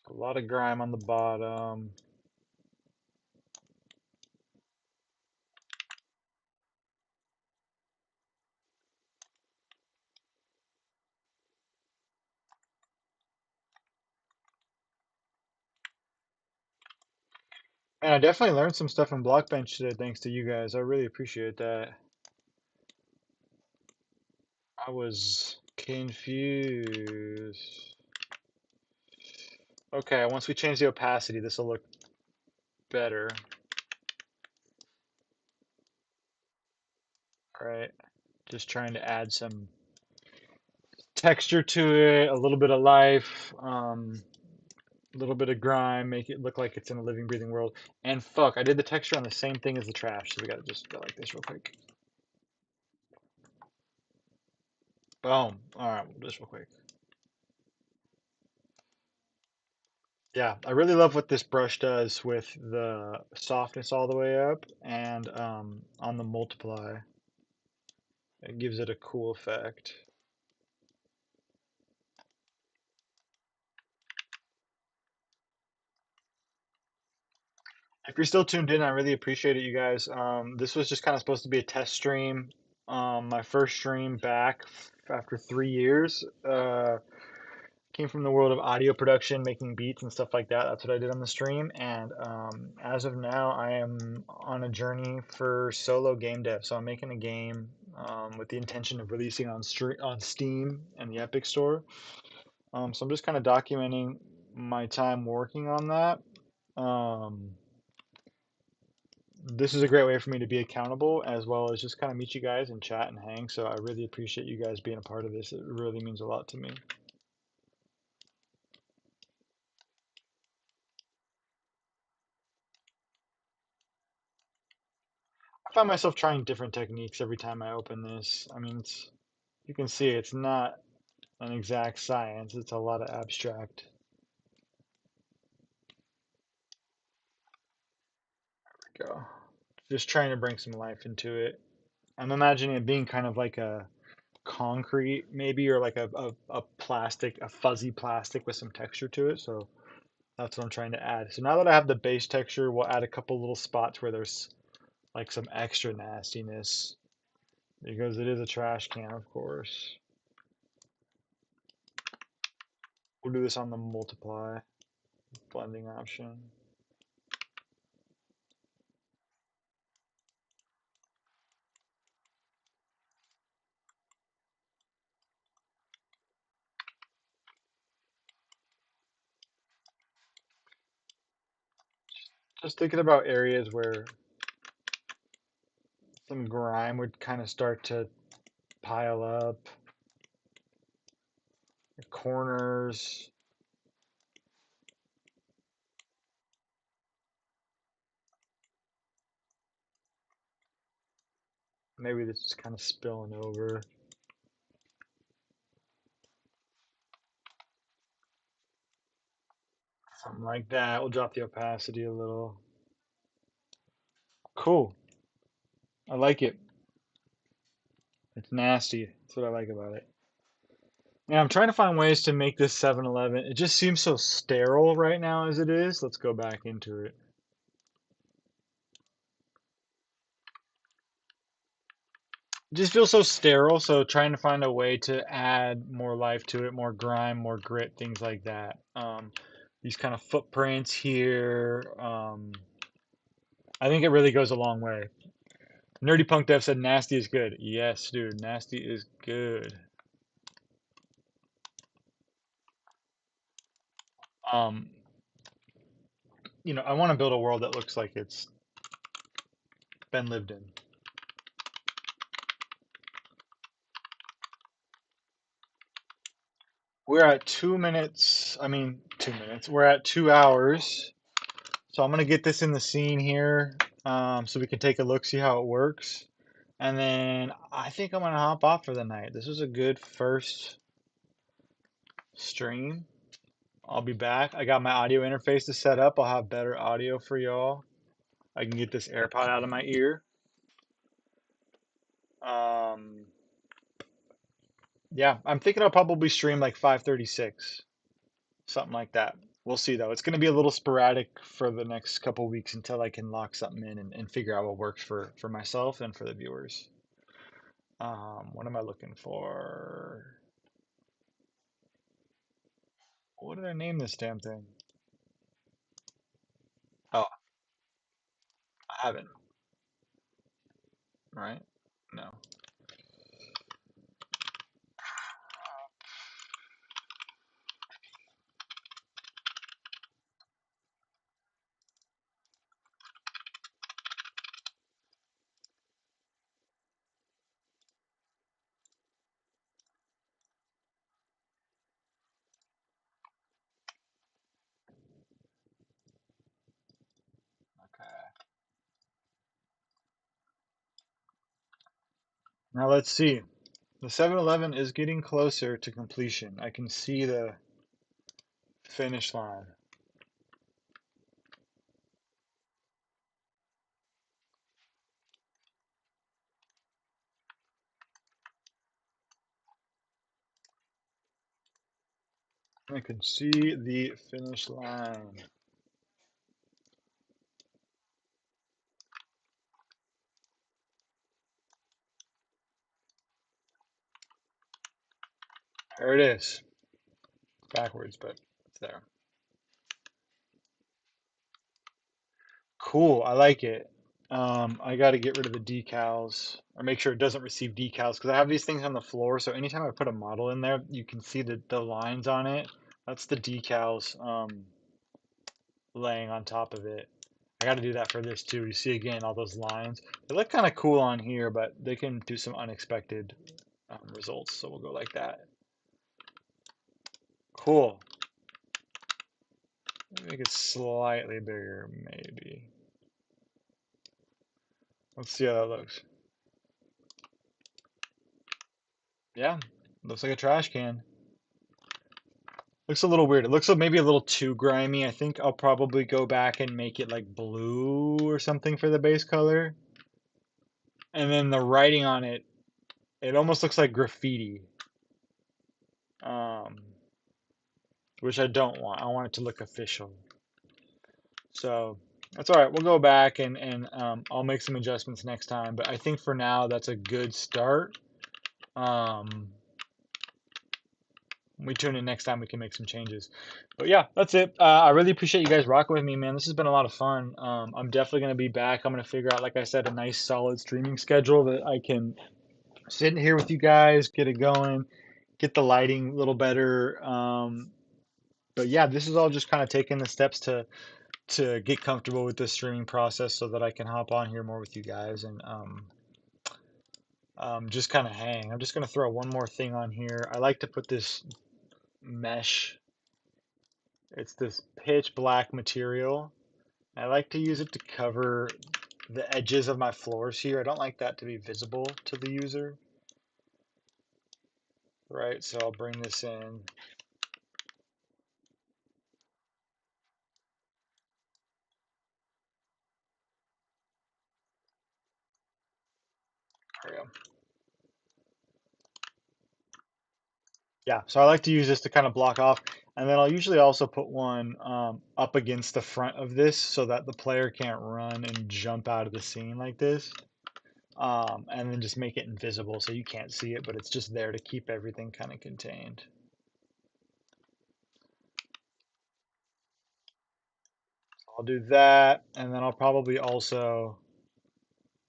A lot of grime on the bottom. And I definitely learned some stuff in Blockbench today, thanks to you guys. I really appreciate that. I was confused. Okay, once we change the opacity, this will look better. All right, just trying to add some texture to it, a little bit of life, a little bit of grime, make it look like it's in a living, breathing world. And fuck, I did the texture on the same thing as the trash, so we gotta just go like this real quick. Boom. All right, we'll do this real quick. Yeah, I really love what this brush does with the softness all the way up and on the multiply. It gives it a cool effect. If you're still tuned in, I really appreciate it, you guys. This was just kind of supposed to be a test stream. My first stream back after 3 years. Came from the world of audio production, making beats and stuff like that. That's what I did on the stream. And as of now, I am on a journey for solo game dev. So I'm making a game with the intention of releasing on Steam and the Epic Store. So I'm just kind of documenting my time working on that. Um, this is a great way for me to be accountable as well as just kind of meet you guys and chat and hang. So I really appreciate you guys being a part of this. It really means a lot to me. I find myself trying different techniques every time I open this. I mean, you can see it's not an exact science. It's a lot of abstract. Go. Just trying to bring some life into it. I'm imagining it being kind of like a concrete, maybe, or like a plastic, a fuzzy plastic with some texture to it. So that's what I'm trying to add. So now that I have the base texture, we'll add a couple little spots where there's like some extra nastiness because it is a trash can, of course. We'll do this on the multiply blending option. Just thinking about areas where some grime would kind of start to pile up, corners. Maybe this is kind of spilling over. Something like that. We'll drop the opacity a little. Cool. I like it. It's nasty. That's what I like about it. Yeah, I'm trying to find ways to make this 7-Eleven. It just seems so sterile right now as it is. Let's go back into it. It just feels so sterile, so trying to find a way to add more life to it, more grime, more grit, things like that. These kind of footprints here. I think it really goes a long way. Nerdy Punk Dev said nasty is good. Yes, dude, nasty is good. Um, I want to build a world that looks like it's been lived in. We're at 2 minutes. I mean, 2 minutes. We're at 2 hours. So I'm gonna get this in the scene here, so we can take a look, see how it works, and then I think I'm gonna hop off for the night. This was a good first stream. I'll be back. I got my audio interface to set up. I'll have better audio for y'all. I can get this AirPod out of my ear. Um, yeah, I'm thinking I'll probably stream like 5:36, something like that. We'll see though. It's going to be a little sporadic for the next couple weeks until I can lock something in and figure out what works for myself and for the viewers. What am I looking for? What did I name this damn thing? Oh, I haven't, right? No. Now let's see. The 7-Eleven is getting closer to completion. I can see the finish line. I can see the finish line. There it is. Backwards, but it's there. Cool. I like it. I got to get rid of the decals or make sure it doesn't receive decals because I have these things on the floor. So anytime I put a model in there, you can see the lines on it. That's the decals laying on top of it. I got to do that for this too. You see again all those lines. They look kind of cool on here, but they can do some unexpected results. So we'll go like that. Cool. Make it slightly bigger, maybe. Let's see how that looks. Yeah, looks like a trash can. Looks a little weird. It looks like maybe a little too grimy. I think I'll probably go back and make it like blue or something for the base color. And then the writing on it, it almost looks like graffiti. Um, which I don't want. I want it to look official. So that's all right. We'll go back and I'll make some adjustments next time. But I think for now that's a good start. Um, we tune in next time, we can make some changes. But yeah, that's it. I really appreciate you guys rocking with me, man. This has been a lot of fun. I'm definitely going to be back. I'm going to figure out, like I said, a nice solid streaming schedule that I can sit in here with you guys, get it going, get the lighting a little better. But yeah, this is all just kind of taking the steps to get comfortable with this streaming process so that I can hop on here more with you guys and just kind of hang. I'm just going to throw one more thing on here. I like to put this mesh. It's this pitch black material. I like to use it to cover the edges of my floors here. I don't like that to be visible to the user, right? So I'll bring this in. There we go. Yeah, so I like to use this to kind of block off. And then I'll usually also put one up against the front of this so that the player can't run and jump out of the scene like this. And then just make it invisible so you can't see it, but it's just there to keep everything kind of contained. So I'll do that, and then I'll probably also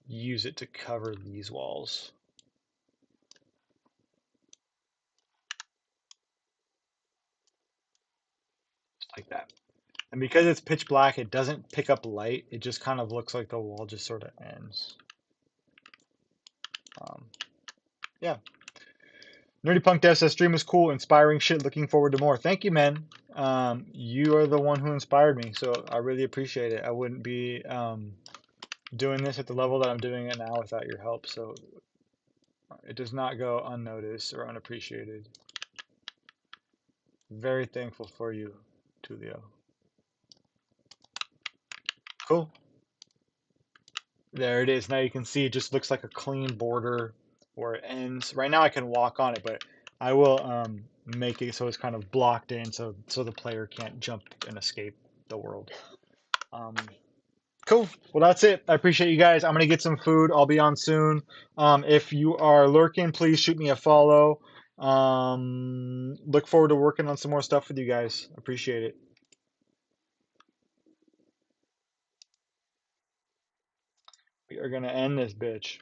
use it to cover these walls, just like that. And because it's pitch black, it doesn't pick up light. It just kind of looks like the wall just sort of ends. Um, yeah. Nerdy Punk Dev says stream was cool, inspiring shit. Looking forward to more. Thank you, man. You are the one who inspired me, so I really appreciate it. I wouldn't be doing this at the level that I'm doing it now without your help. So it does not go unnoticed or unappreciated. Very thankful for you, Tulio. Cool. There it is. Now you can see it just looks like a clean border where it ends. Right now I can walk on it, but I will make it so it's kind of blocked in so the player can't jump and escape the world. Um, cool. Well, that's it. I appreciate you guys. I'm gonna get some food. I'll be on soon. If you are lurking, please shoot me a follow. Look forward to working on some more stuff with you guys. Appreciate it. We are gonna end this bitch.